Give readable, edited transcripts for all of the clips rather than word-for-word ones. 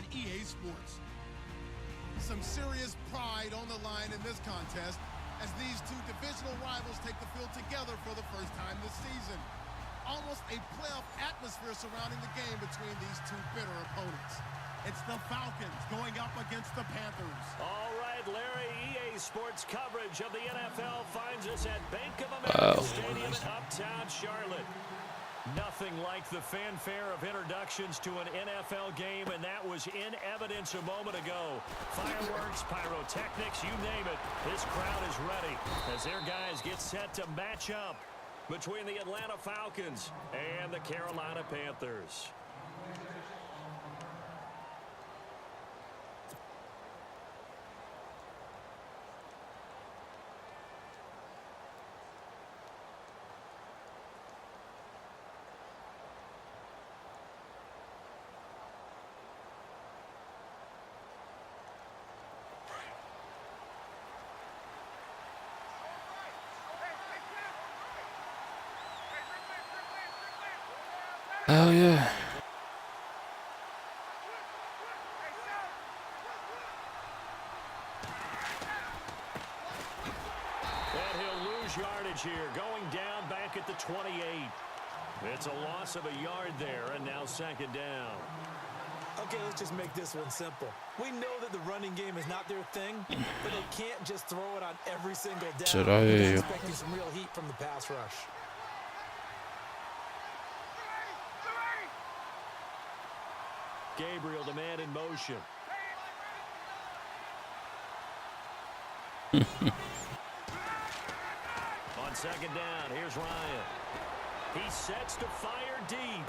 on EA Sports. Some serious pride on the line in this contest as these two divisional rivals take the field together for the first time this season. Almost a playoff atmosphere surrounding the game between these two bitter opponents. It's the Falcons going up against the Panthers. All right, Larry, EA Sports coverage of the NFL finds us at Bank of America Stadium in Uptown Charlotte. Nothing like the fanfare of introductions to an NFL game, and that was in evidence a moment ago. Fireworks, pyrotechnics, you name it. This crowd is ready as their guys get set to match up between the Atlanta Falcons and the Carolina Panthers. Oh yeah. And he'll lose yardage here, going down back at the 28. It's a loss of a yard there, and now second down. Okay, let's just make this one simple. We know that the running game is not their thing, but they can't just throw it on every single down. Should I hear you? Expecting some real heat from the pass rush. Gabriel, the man in motion. On second down, here's Ryan. He sets to fire deep.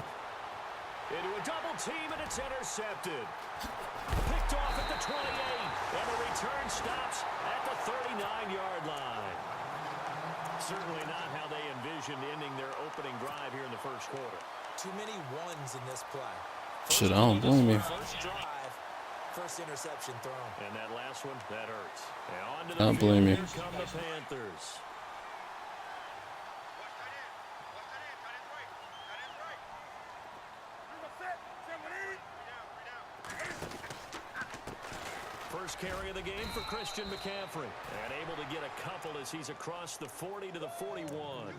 Into a double team, and it's intercepted. Picked off at the 28, and the return stops at the 39-yard line. Certainly not how they envisioned ending their opening drive here in the first quarter. Too many ones in this play. Shit, I don't blame you. First drive, first interception thrown. And that last one, that hurts. And on to the I don't blame you. Here come the Panthers. First carry of the game for Christian McCaffrey. And able to get a couple as he's across the 40 to the 41.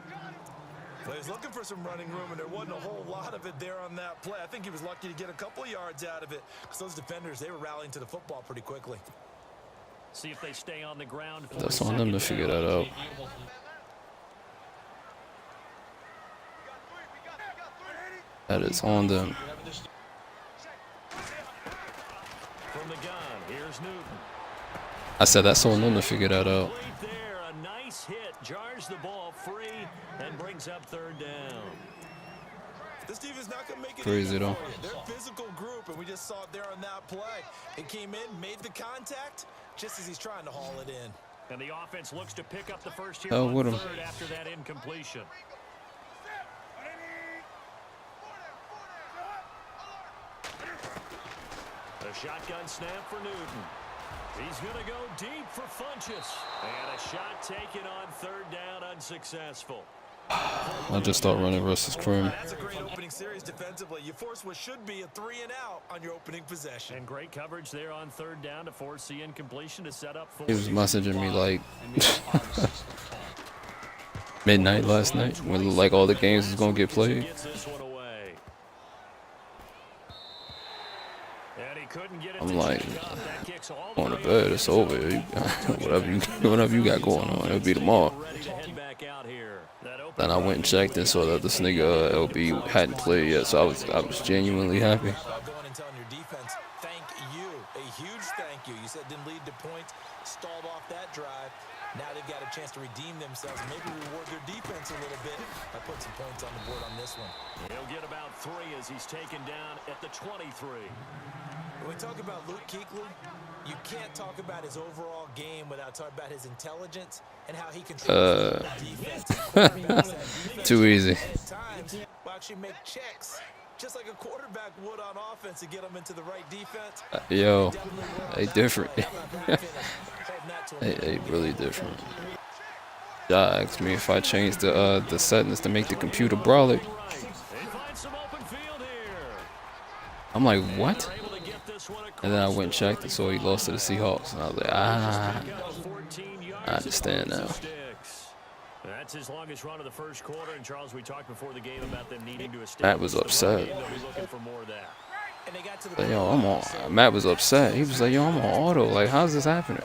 Well, he was looking for some running room, and there wasn't a whole lot of it there on that play. I think he was lucky to get a couple yards out of it because those defenders, they were rallying to the football pretty quickly. See if they stay on the ground. That's on them to figure that out. That is on them. From the gun, here's Newton. I said that's on them to figure that out. There, a nice hit, jars the ball free and brings up third down. This defense not going to make it Crazy though. They're a physical group, and we just saw it there on that play. It came in, made the contact, just as he's trying to haul it in. And the offense looks to pick up the first here Hell on with him. third after that incompletion. A shotgun snap for Newton. He's going to go deep for Funchess. And a shot taken on third down, unsuccessful. I just start running Russ's cream. That's a great opening series defensively. You force what should be a 3 and out on your opening possession. And great coverage there on third down to force the incompletion to set up for. He was messaging me like midnight last night when it looked like all the games was gonna get played. Gets this one away. And he couldn't get it I'm to like, check up. That kicks all going the to way bed, it's over. Whatever you got going on, it'll be tomorrow. ready to head back out here. That open Then I went and checked and saw that this nigga LB hadn't played yet, so I was genuinely happy. Going and telling your defense, thank you. A huge thank you. You said didn't lead to points, stalled off that drive. Now they've got a chance to redeem themselves and maybe reward their defense a little bit by putting some points on the board on this one. He'll get about 3 as he's taken down at the 23. When we talk about Luke Kuechly, you can't talk about his overall game without talking about his intelligence and how he controls the defense. Too easy. And at times, will actually make checks, just like a quarterback would on offense, to get them into the right defense. Yo, they different. They really different. Y'all asked me if I changed the settings to make the computer brolic. I'm like, what? And then I went and checked and saw he lost to the Seahawks. And I was like, I understand now. That's his longest run of the first quarter. And Charles, we talked before the game about them needing to establish. Matt was upset. They'll be looking for more of that. Like, yo, I'm on. Matt was upset. He was like, yo, I'm on auto. Like, how's this happening?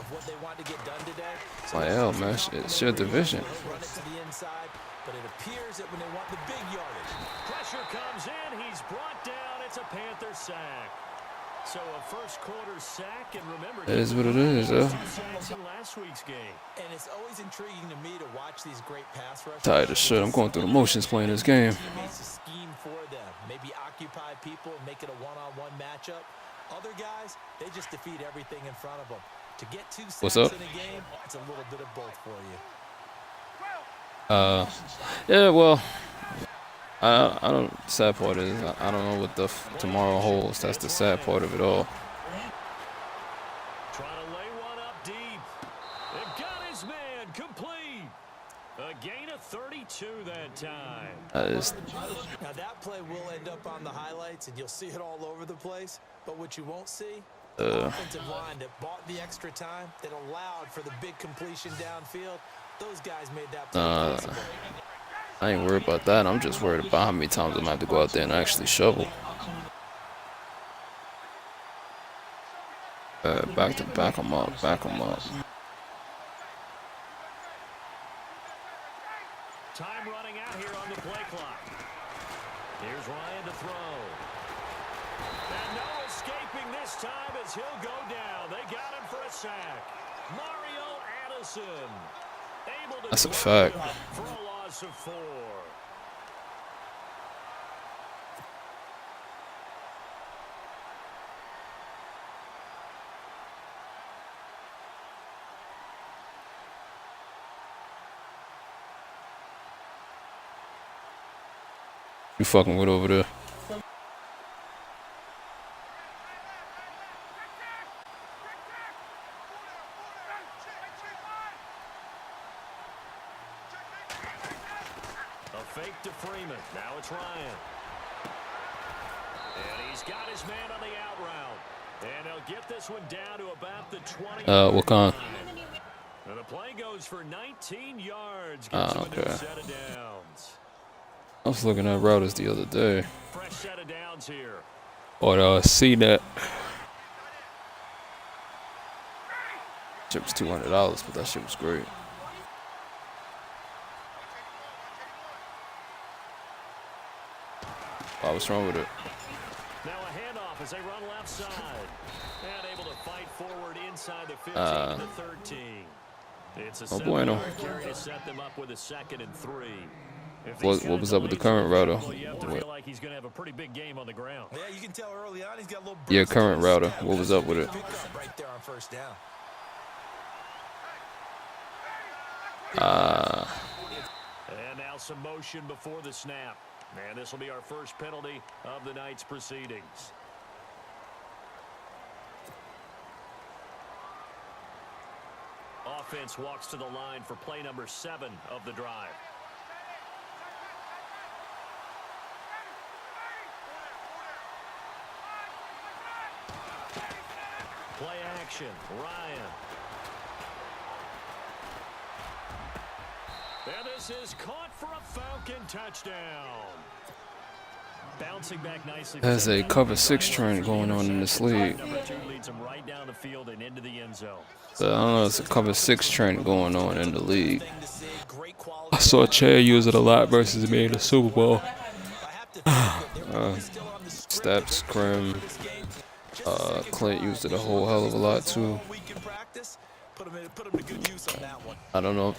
Like, hell, man, it's your division. But it appears that when they want the big yardage. Pressure comes in. He's brought down. It's a Panther sack. So a first quarter sack, and remember, it is what it is, though. Last week's game. And it's always intriguing to me to watch these great pass rushers. Tired of shit. I'm going through the motions playing this game. Teammates to scheme for them, maybe occupy people and make it a one-on-one matchup. Other guys, they just defeat everything in front of them. To get 2 sacks in a game, it's a little bit of both for you. Yeah, well, I don't. Sad part is I don't know what the tomorrow holds. That's the sad part of it all. Trying to lay one up deep. It got his man complete. A gain of 32 that time. Now that play will end up on the highlights, and you'll see it all over the place. But what you won't see, the offensive line that bought the extra time, that allowed for the big completion downfield. Those guys made that play possible. I ain't worried about that. I'm just worried about how many times I'm gonna have to go out there and actually shovel. Back to back them up. Back them up. Time running out here on the play clock. Here's Ryan to throw. And no escaping this time as he'll go down. They got him for a sack. Mario Addison. Able to That's a fact. For a loss of 4. You fucking with over there? Fake to Freeman. Now it's Ryan. And he's got his man on the out route. And he'll get this one down to about the 20. What kind? And the play goes for 19 yards. Gets him a new set of downs. I was looking at routers the other day. Fresh set of downs here. Or see that. Shit was $200, but that shit was great. Oh, what's wrong with it? Now a handoff as they run left side. And able to fight forward inside the 15 to 13. It's a 7-yard carry to set them up with a 2nd and 3. What was up with the current router? You have to feel like he's going to have a pretty big game on the ground. Yeah, you can tell early on he's got a little Yeah, current router. What was up with it? Right there on first down. And now some motion before the snap. And this will be our first penalty of the night's proceedings. Offense walks to the line for play number 7 of the drive. Play action, Ryan. And this is caught for a Falcon touchdown. Bouncing back nicely. There's a cover 6 trend going on in this league. Number 2 leads him right down the field and into the end zone. So I don't know, it's a cover 6 trend going on in the league. I saw Chad use it a lot versus me in the Super Bowl. Steps, Krim, Clint used it a whole hell of a lot too. I don't know.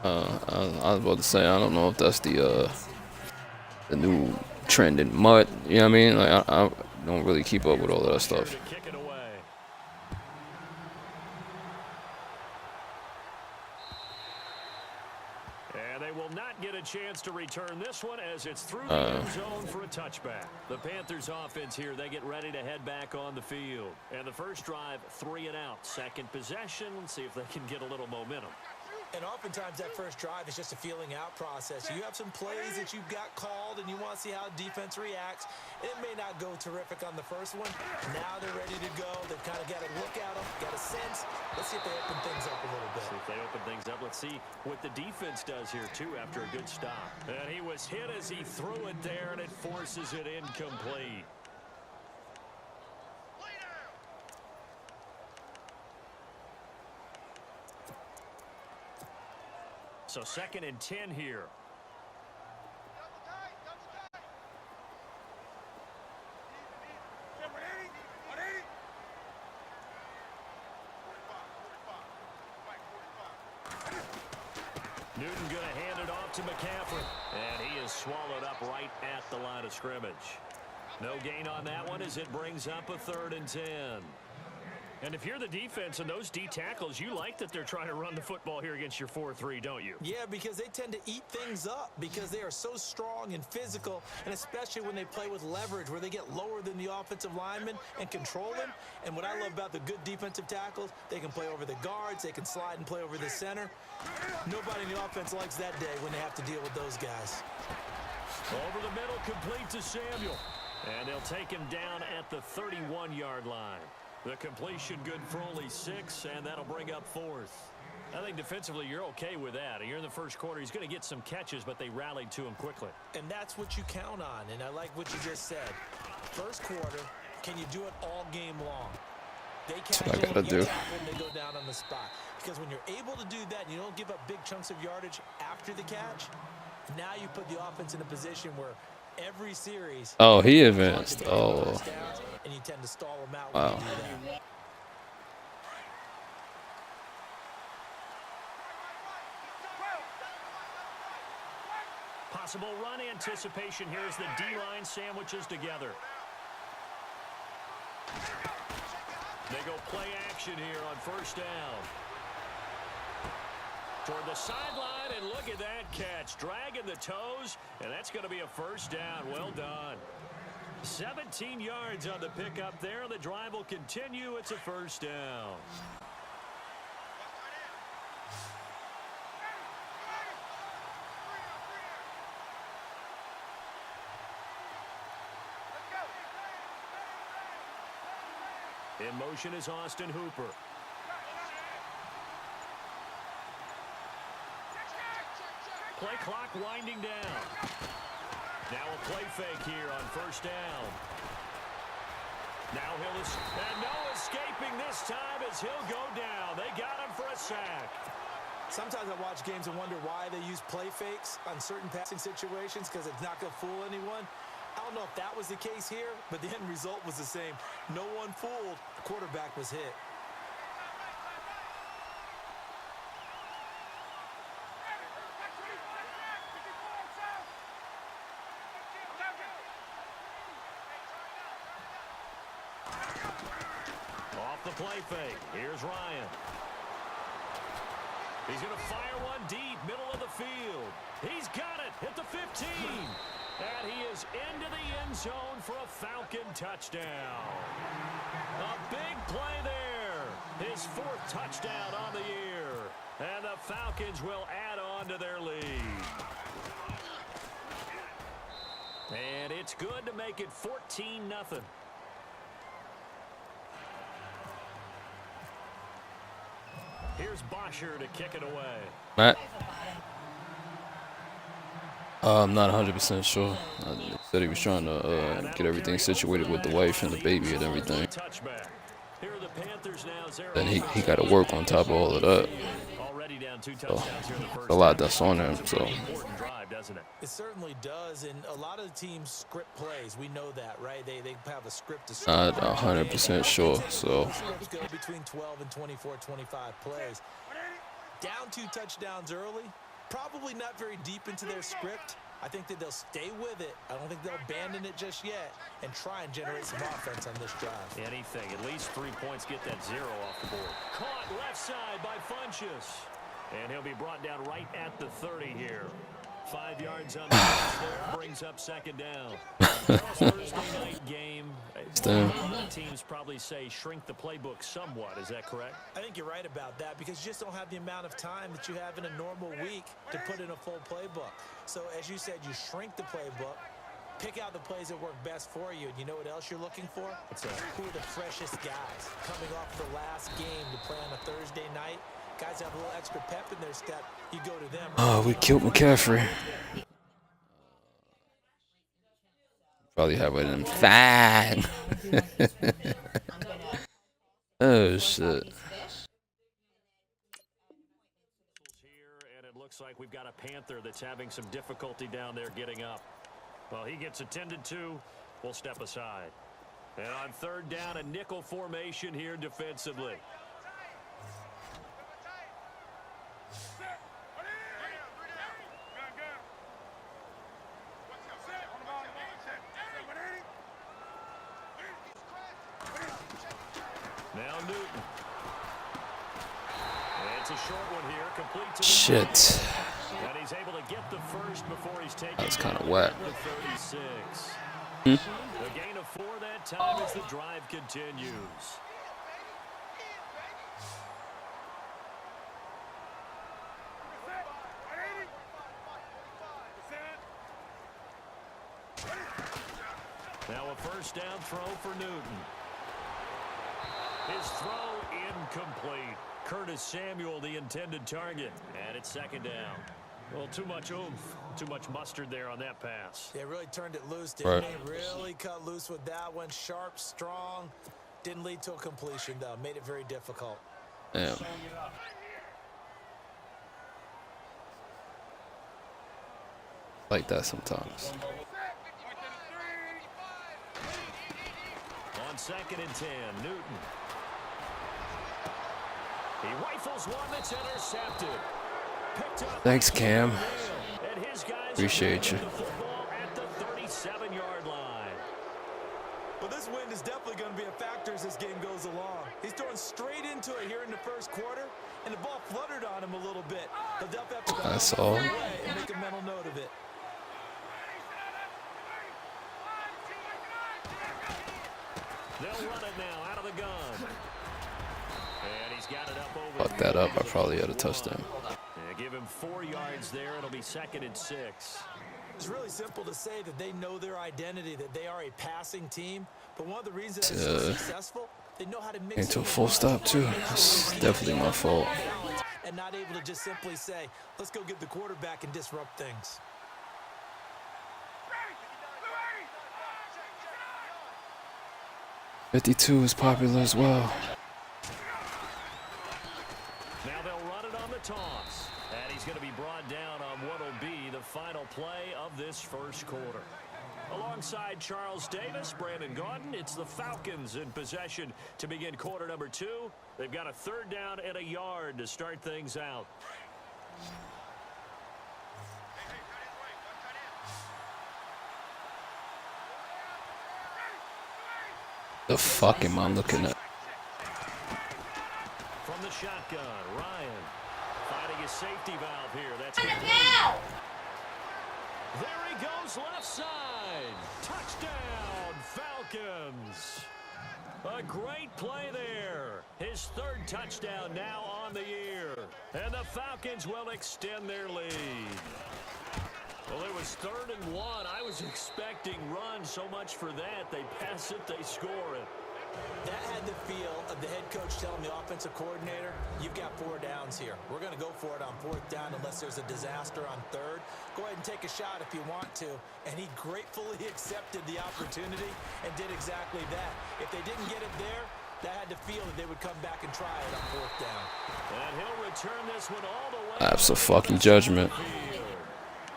I was about to say, I don't know if that's the new trend in mud. You know what I mean? Like I don't really keep up with all that stuff. And they will not get a chance to return this one as it's through the end zone for a touchback. The Panthers offense here, they get ready to head back on the field. And the first drive, 3 and out. Second possession, let's see if they can get a little momentum. And oftentimes that first drive is just a feeling out process. You have some plays that you've got called and you want to see how defense reacts. It may not go terrific on the first one. Now they're ready to go. They've kind of got a look at them, got a sense. Let's see if they open things up a little bit. See if they open things up. Let's see what the defense does here, too, after a good stop. And he was hit as he threw it there, and it forces it incomplete. So 2nd and 10 here. Newton going to hand it off to McCaffrey. And he is swallowed up right at the line of scrimmage. No gain on that one as it brings up a 3rd and 10. And if you're the defense and those D tackles, you like that they're trying to run the football here against your 4-3, don't you? Yeah, because they tend to eat things up because they are so strong and physical, and especially when they play with leverage where they get lower than the offensive lineman and control them. And what I love about the good defensive tackles, they can play over the guards, they can slide and play over the center. Nobody in the offense likes that day when they have to deal with those guys. Over the middle, complete to Samuel. And they'll take him down at the 31-yard line. The completion good for only 6, and that'll bring up 4th. I think defensively you're okay with that. You're in the first quarter. He's going to get some catches, but they rallied to him quickly. And that's what you count on, and I like what you just said. First quarter, can you do it all game long? They catch That's what I gotta do. And they go down on the spot. Because when you're able to do that and you don't give up big chunks of yardage after the catch, now you put the offense in a position where every series. Oh, he advanced. Oh. And you tend to stall them out. Wow. When you do that. Possible run anticipation here as the D-line sandwiches together. They go play action here on 1st down. Toward the sideline, and look at that catch. Dragging the toes, and that's going to be a 1st down. Well done. 17 yards on the pickup there. The drive will continue. It's a 1st down. In motion is Austin Hooper. Play clock winding down. Now a play fake here on 1st down. Now and no escaping this time as he'll go down. They got him for a sack. Sometimes I watch games and wonder why they use play fakes on certain passing situations because it's not going to fool anyone. I don't know if that was the case here, but the end result was the same. No one fooled. The quarterback was hit. Off the play fake. Here's Ryan. He's going to fire one deep, middle of the field. He's got it at the 15. And he is into the end zone for a Falcon touchdown. A big play there. His 4th touchdown on the year. And the Falcons will add on to their lead. And it's good to make it 14-0. Here's Bosher to kick it away. Matt? I'm not 100% sure. He said he was trying to get everything situated with the wife and the baby and everything. Then he got to work on top of all of that. So, a lot that's on him. So. It certainly does, and a lot of the teams script plays. We know that, right? They have a script to script. Not 100% sure. So. Scripts go between 12 and 24, 25 plays. Down 2 touchdowns early. Probably not very deep into their script. I think that they'll stay with it. I don't think they'll abandon it just yet and try and generate some offense on this drive. Anything. At least 3 points. Get that 0 off the board. Caught left side by Funchess. And he'll be brought down right at the 30 here. 5 yards on the pass there. Brings up 2nd down. Thursday night game. Damn. teams probably say shrink the playbook somewhat. Is that correct? I think you're right about that because you just don't have the amount of time that you have in a normal week to put in a full playbook. So as you said, you shrink the playbook, pick out the plays that work best for you. And you know what else you're looking for? Who are the freshest guys coming off the last game to play on a Thursday night? Guys have a little extra pep in their step. You go to them. Oh, we killed McCaffrey. Probably have it in fang. Oh shit. And it looks like we've got a Panther that's having some difficulty down there getting up. Well, he gets attended to. We'll step aside. And on third down, a nickel formation here defensively. Now Newton. It's a short one here, complete to Shit. and he's able to get the first before he's taken. That's kind of wet. 36. The gain of 4 that time as the drive continues. Now a first down throw for Newton. His throw incomplete. Curtis Samuel, the intended target. And it's second down. Well, too much oomph, too much mustard there on that pass. They really turned it loose, didn't Right. they? Really cut loose with that one. Sharp, strong. Didn't lead to a completion, though. Made it very difficult. Damn. Like that sometimes. On 2nd and 10, Newton. He rifles one that's intercepted. Picked up. Thanks, Cam. And his guys Appreciate you. the football at the 37-yard line. Well, this wind is definitely going to be a factor as this game goes along. He's throwing straight into it here in the first quarter, and the ball fluttered on him a little bit. He'll definitely have to go That's out of all. the way and make a mental note of it. They'll run it now out of the gun. And he's got it up over. Fuck that up. I probably had a touchdown. Yeah, give him 4 yards there. It'll be 2nd and 6. It's really simple to say that they know their identity, that they are a passing team. But one of the reasons they're so successful, they know how to mix Came to a it full in. stop too. That's definitely my fault. And not able to just simply say, let's go get the quarterback and disrupt things. .52 is popular as well. Now they'll run it on the toss. And he's going to be brought down on what will be the final play of this first quarter. Alongside Charles Davis, Brandon Gaudin, it's the Falcons in possession to begin quarter number 2. They've got a 3rd down and a yard to start things out. The fuck am I looking at? From the shotgun, Ryan finding his safety valve here. That's There he goes left side. Touchdown, Falcons. A great play there. His 3rd touchdown now on the year. And the Falcons will extend their lead. Well, it was 3rd and 1. I was expecting run, so much for that. They pass it, they score it. That had the feel of the head coach telling the offensive coordinator, you've got 4 downs here. We're going to go for it on 4th down unless there's a disaster on 3rd. Go ahead and take a shot if you want to. And he gratefully accepted the opportunity and did exactly that. If they didn't get it there, that had the feel that they would come back and try it on 4th down. And he'll return this one all the way. Abso-fucking-judgment.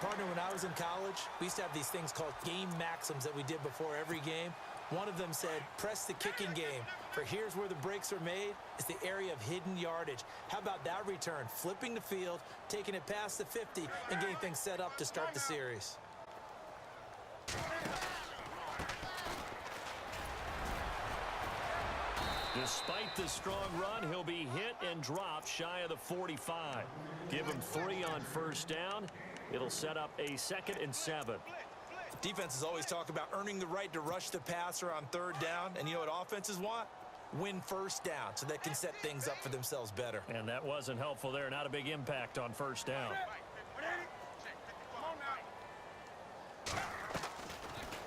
Partner, when I was in college, we used to have these things called game maxims that we did before every game. One of them said, press the kicking game. For here's where the breaks are made. It's the area of hidden yardage. How about that return? Flipping the field, taking it past the 50, and getting things set up to start the series. Despite the strong run, he'll be hit and dropped shy of the 45. Give him 3 on 1st down. It'll set up a 2nd and 7. Defenses always talk about earning the right to rush the passer on third down. And you know what offenses want? Win first down so they can set things up for themselves better. And that wasn't helpful there. Not a big impact on first down.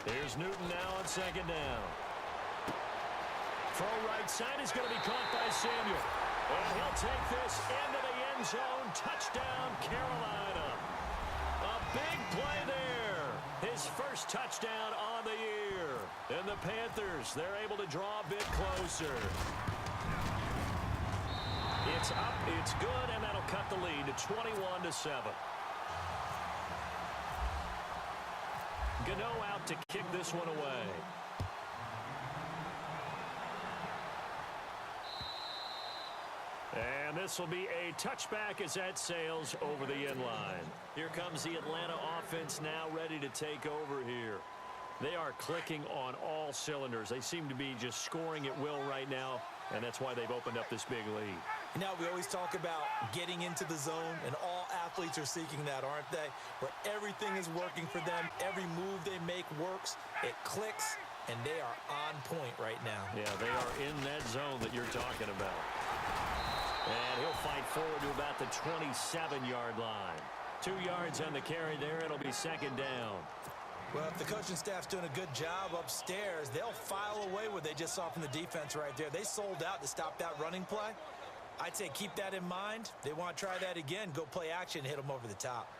Here's Newton now on second down. Throw right side is going to be caught by Samuel. And he'll take this into the end zone. Touchdown, Carolina. A big play there. His first touchdown on the year. And the Panthers, they're able to draw a bit closer. It's up, it's good, and that'll cut the lead to 21-7. Gano out to kick this one away. And this will be a touchback as that sails over the end line. Here comes the Atlanta offense now ready to take over here. They are clicking on all cylinders. They seem to be just scoring at will right now, and that's why they've opened up this big lead. Now, we always talk about getting into the zone, and all athletes are seeking that, aren't they? Where everything is working for them, every move they make works, it clicks, and they are on point right now. Yeah, they are in that zone that you're talking about. And he'll fight forward to about the 27-yard line. 2 yards on the carry there. It'll be second down. Well, if the coaching staff's doing a good job upstairs, they'll file away what they just saw from the defense right there. They sold out to stop that running play. I'd say keep that in mind. They want to try that again. Go play action, hit them over the top.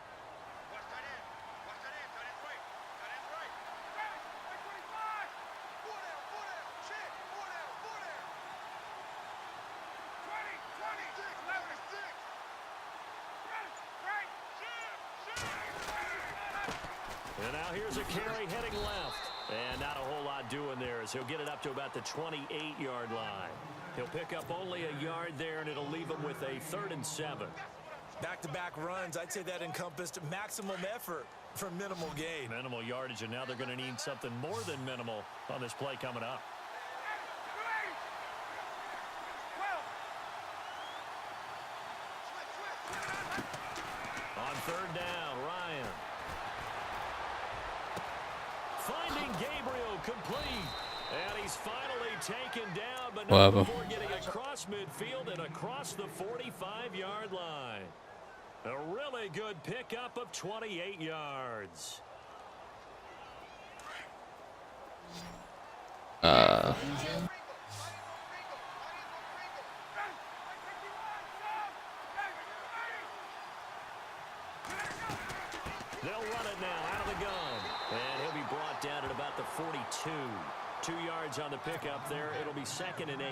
And now here's a carry heading left. And not a whole lot doing there as he'll get it up to about the 28-yard line. He'll pick up only a yard there, and it'll leave him with a 3rd and 7. Back-to-back runs, I'd say that encompassed maximum effort for minimal gain. Minimal yardage, and now they're going to need something more than minimal on this play coming up. On 3rd down, Ryan. Finding Gabriel complete. And he's finally taken down, but not before getting across midfield and across the 45-yard line. A really good pickup of 28 yards. They'll run it now out of the gun. And he'll be brought down at about the 42. 2 yards on the pickup there. It'll be 2nd and 8.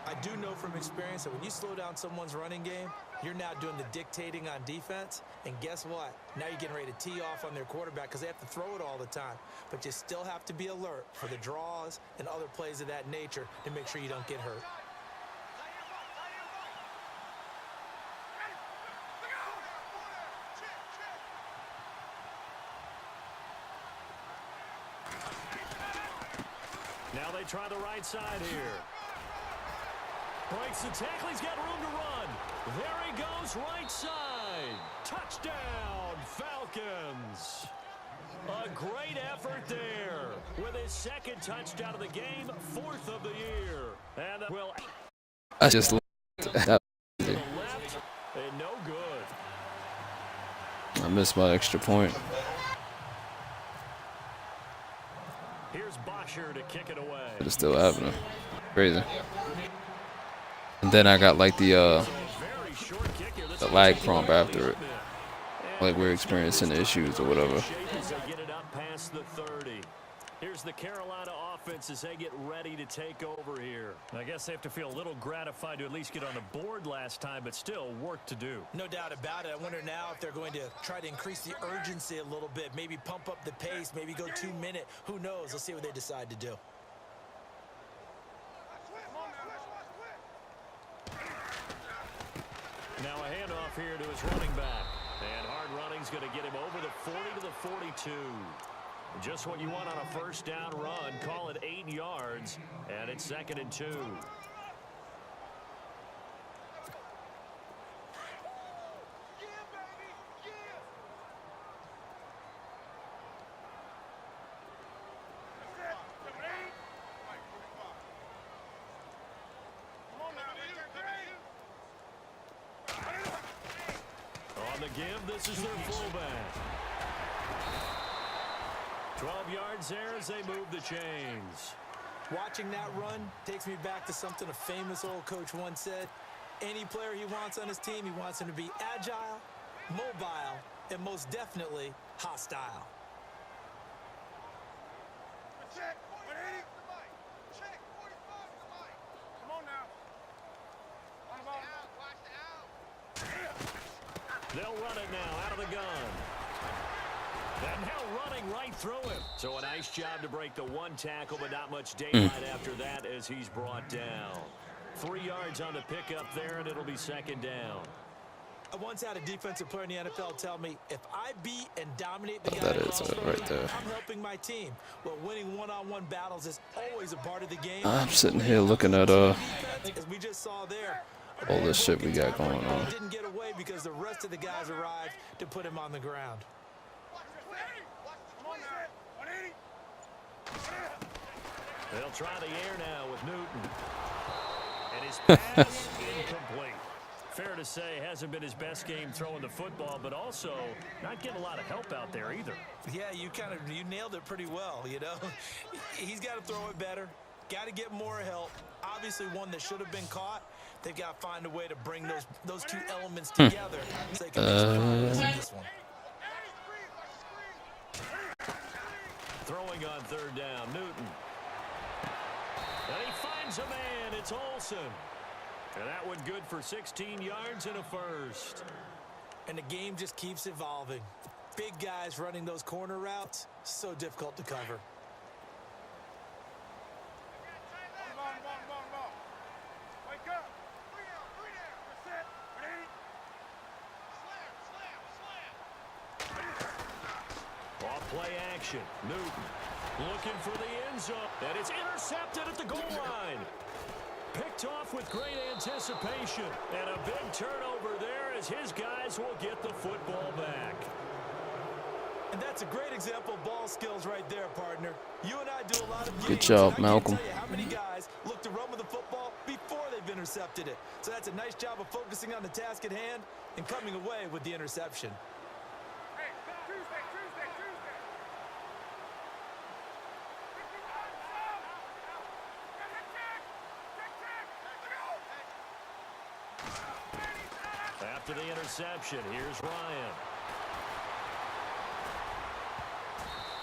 I do know from experience that when you slow down someone's running game, you're now doing the dictating on defense. And guess what? Now you're getting ready to tee off on their quarterback because they have to throw it all the time. But you still have to be alert for the draws and other plays of that nature to make sure you don't get hurt. Now they try the right side here. Breaks the tackle. He's got room to run. There he goes, right side. Touchdown, Falcons. A great effort there with his 2nd touchdown of the game, 4th of the year. And well, I just that left and no good. I missed my extra point. Here's Bosher to kick it away. It's still happening. Crazy. And then I got like the lag prompt after it. Like we're experiencing issues or whatever. Get it up past the 30. Here's the Carolina offense as they get ready to take over here. I guess they have to feel a little gratified to at least get on the board last time, but still work to do. No doubt about it. I wonder now if they're going to try to increase the urgency a little bit, maybe pump up the pace, maybe go 2-minute. Who knows? Let's see what they decide to do. Now a handoff here to his running back. And hard running's going to get him over the 40 to the 42. Just what you want on a 1st down run. Call it 8 yards, and it's 2nd and 2. the give. This is their fullback. 12 yards there as they move the chains. Watching that run takes me back to something a famous old coach once said. Any player he wants on his team, he wants him to be agile, mobile, and most definitely hostile. Check, 180. Check, 45 to the mic. Come on now. Watch the out. They'll run it now out of the gun. And now running right through him. So a nice job to break the one tackle, but not much daylight after that as he's brought down. 3 yards on the pickup there, and it'll be second down. I once had a defensive player in the NFL tell me, if I beat and dominate the guy That is across from right me, there. I'm helping my team. Well, winning one-on-one battles is always a part of the game. I'm sitting here looking at As we just saw there, all this shit we got going on. didn't get away because the rest of the guys arrived to put him on the ground. They'll try the air now with Newton. And his pass incomplete. Fair to say, hasn't been his best game throwing the football, but also not getting a lot of help out there either. Yeah, you nailed it pretty well, you know. He's got to throw it better. Got to get more help. Obviously one that should have been caught. They've got to find a way to bring those two elements together so they can make some progress in this one. Throwing on third down, Newton. And he finds a man. It's Olsen. And that one good for 16 yards and a first. And the game just keeps evolving. Big guys running those corner routes, so difficult to cover. Play action. Newton looking for the end zone. And it's intercepted at the goal line. Picked off with great anticipation. And a big turnover there as his guys will get the football back. And that's a great example of ball skills right there, partner. You and I do a lot of games. Good job, and I can't Malcolm. tell you how many guys look to run with the football before they've intercepted it. So that's a nice job of focusing on the task at hand and coming away with the interception. After the interception, here's Ryan.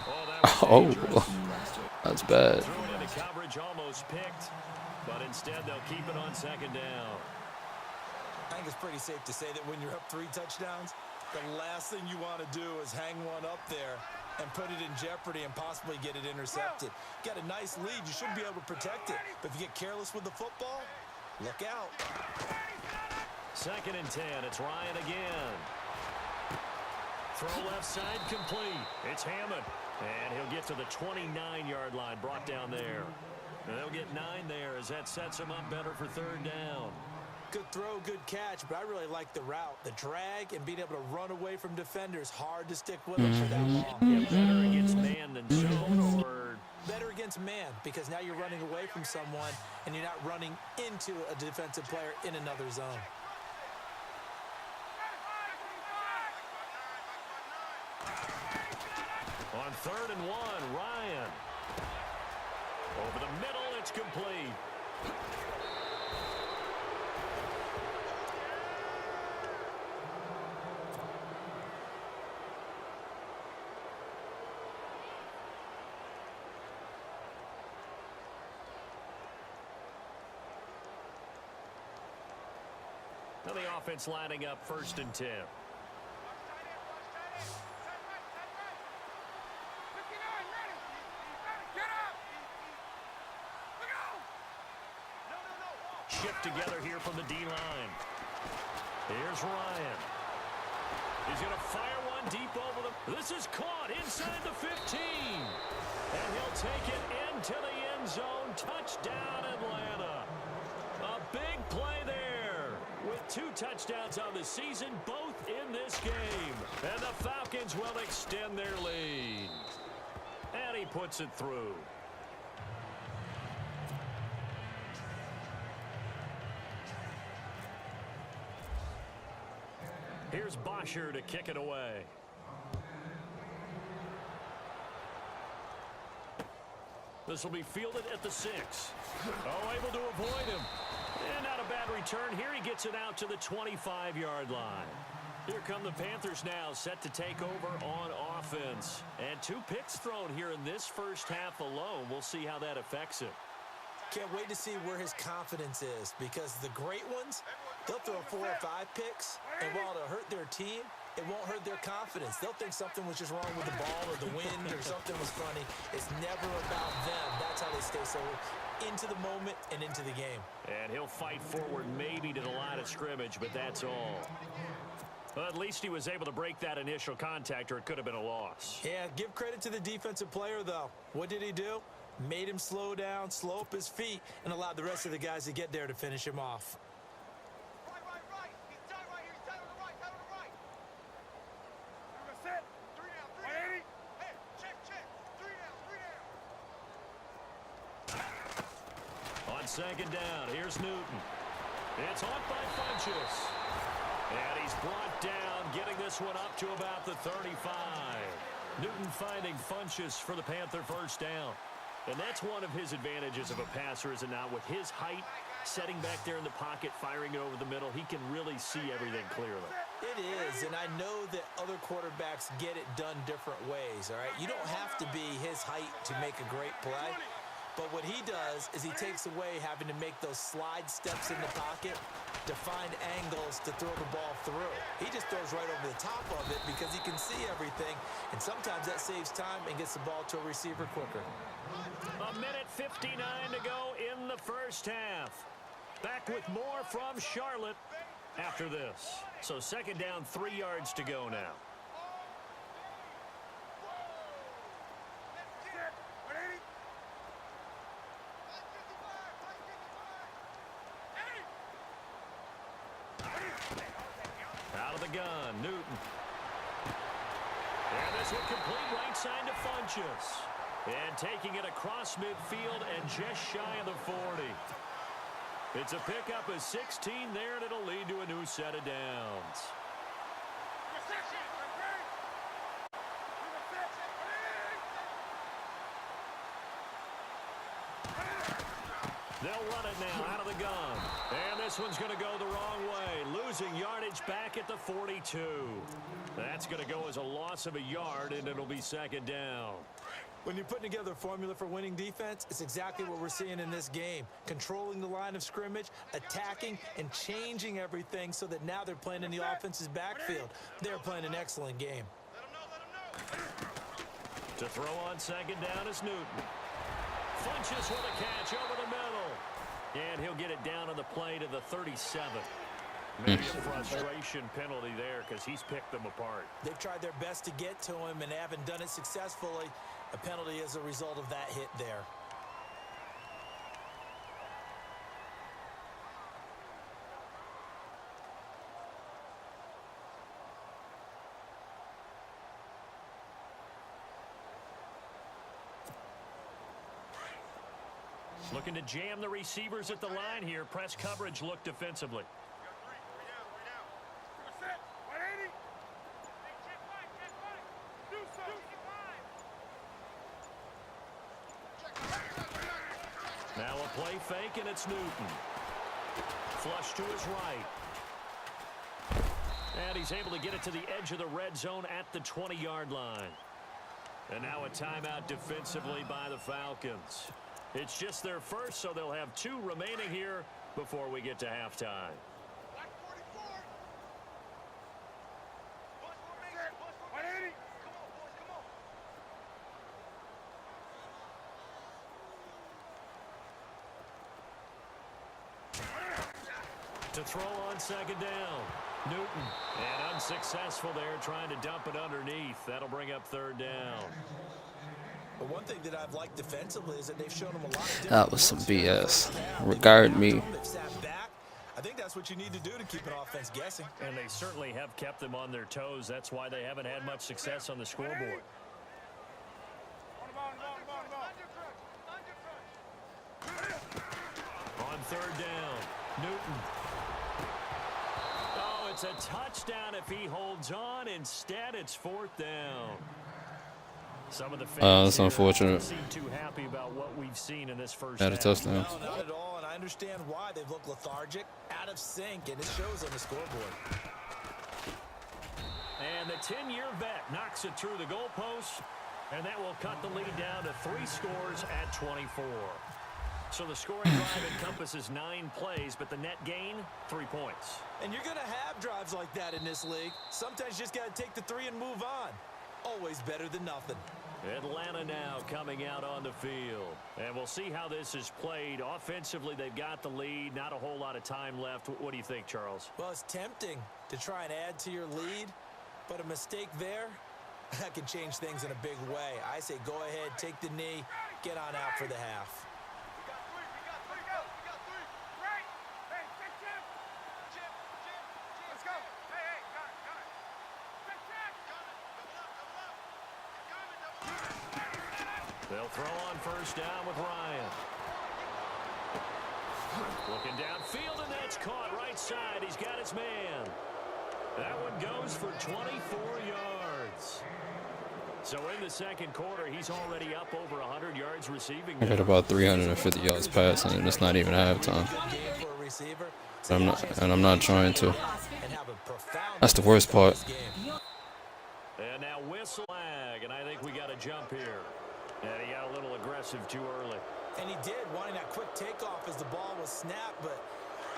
Oh, that was dangerous. That's bad. Threw it into coverage, almost picked, but instead they'll keep it on second down. I think it's pretty safe to say that when you're up 3 touchdowns, the last thing you want to do is hang one up there and put it in jeopardy and possibly get it intercepted. Got a nice lead. You should be able to protect it. But if you get careless with the football, look out. Second and 10. It's Ryan again. Throw left side complete. It's Hammond. And he'll get to the 29-yard line, brought down there. And they'll get 9 there as that sets him up better for third down. Good throw, good catch, but I really like the route. The drag and being able to run away from defenders. Hard to stick with them for that long. Yeah, better against man than zone, or better against man, because now you're running away from someone and you're not running into a defensive player in another zone. On third and 1, Ryan. Over the middle, it's complete. Now the offense lining up first and 10. Shift together here from the D-line. Here's Ryan. He's going to fire one deep over the... This is caught inside the 15. And he'll take it into the end zone. Touchdown, Atlanta. A big play there. With 2 touchdowns on the season, both in this game. And the Falcons will extend their lead. And he puts it through. Here's Bosher to kick it away. This will be fielded at the 6. Oh, able to avoid him. And not a bad return. Here he gets it out to the 25-yard line. Here come the Panthers now, set to take over on offense. And 2 picks thrown here in this first half alone. We'll see how that affects him. Can't wait to see where his confidence is, because the great ones, they'll throw 4 or 5 picks, and while it'll hurt their team, it won't hurt their confidence. They'll think something was just wrong with the ball or the wind or something was funny. It's never about them. That's how they stay so into the moment and into the game. And he'll fight forward maybe to the line of scrimmage, but that's all. Well, at least he was able to break that initial contact, or it could have been a loss. Yeah, give credit to the defensive player, though. What did he do? Made him slow down, slow up his feet, and allowed the rest of the guys to get there to finish him off. Right. He's tight right here. He's tight on the right. Tight on the right. You're gonna set. 3 down. 3 down. Hey, check. 3 down. On second down, here's Newton. It's on by Funchess. And he's brought down, getting this one up to about the 35. Newton finding Funchess for the Panther first down. And that's one of his advantages of a passer, is it not? With his height, setting back there in the pocket, firing it over the middle, he can really see everything clearly. It is, and I know that other quarterbacks get it done different ways, all right? You don't have to be his height to make a great play. But what he does is he takes away having to make those slide steps in the pocket to find angles to throw the ball through. He just throws right over the top of it because he can see everything, and sometimes that saves time and gets the ball to a receiver quicker. A minute 59 to go in the first half. Back with more from Charlotte after this. So second down, 3 yards to go now. Out of the gun, Newton. And this one complete right side to Funchess. And taking it across midfield and just shy of the 40. It's a pickup of 16 there, and it'll lead to a new set of downs. They'll run it now out of the gun. And this one's going to go the wrong way. Losing yardage back at the 42. That's going to go as a loss of a yard, and it'll be second down. When you're putting together a formula for winning defense, it's exactly what we're seeing in this game. Controlling the line of scrimmage, attacking, and changing everything so that now they're playing in the offense's backfield. They're playing an excellent game. To throw on second down is Newton. Funchess with a catch over the middle. And he'll get it down on the play to the 37. Maybe a frustration penalty there because he's picked them apart. They've tried their best to get to him and haven't done it successfully. A penalty as a result of that hit there. Looking to jam the receivers at the line here. Press coverage look defensively. Now a play fake, and it's Newton. Flush to his right. And he's able to get it to the edge of the red zone at the 20-yard line. And now a timeout defensively by the Falcons. It's just their first, so they'll have 2 remaining here before we get to halftime. To throw on second down, Newton. And unsuccessful there, trying to dump it underneath. That'll bring up third down. But one thing that I've liked defensively is that they've shown them a lot of different That was some BS. Regard me. I think that's what you need to do to keep an offense guessing. And they certainly have kept them on their toes. That's why they haven't had much success on the scoreboard. On third down, Newton. Oh, it's It's a touchdown if he holds on. Instead, it's 4th down. Some of the fans That's unfortunate. don't seem too happy about what we've seen in this first Had a half. touchdown. No, not at all, and I understand why. They've looked lethargic, out of sync, and it shows on the scoreboard. And the 10-year vet knocks it through the goalpost, and that will cut the lead down to 3 scores at 24. So the scoring drive encompasses 9 plays, but the net gain, 3 points. And you're going to have drives like that in this league. Sometimes you just got to take the 3 and move on. Always better than nothing. Atlanta now coming out on the field. And we'll see how this is played. Offensively, they've got the lead. Not a whole lot of time left. What do you think, Charles? Well, it's tempting to try and add to your lead, but a mistake there, that can change things in a big way. I say go ahead, take the knee, get on out for the half. We got 3, we got 3, go. We got 3. Right. Hey, check, Jim. Jim. Let's go. Hey, got it. Check. Coming up. They'll throw on first down with Ryan. Looking downfield, and that's caught right side. He's got his man. That one goes for 24 yards. So in the second quarter, he's already up over 100 yards receiving. I got about 350 yards passing, and it's not even halftime. I'm not trying to. That's the worst part. And now whistle flag, and I think we got a jump here. And he got a little aggressive too early. And he did, wanting that quick takeoff as the ball was snapped, but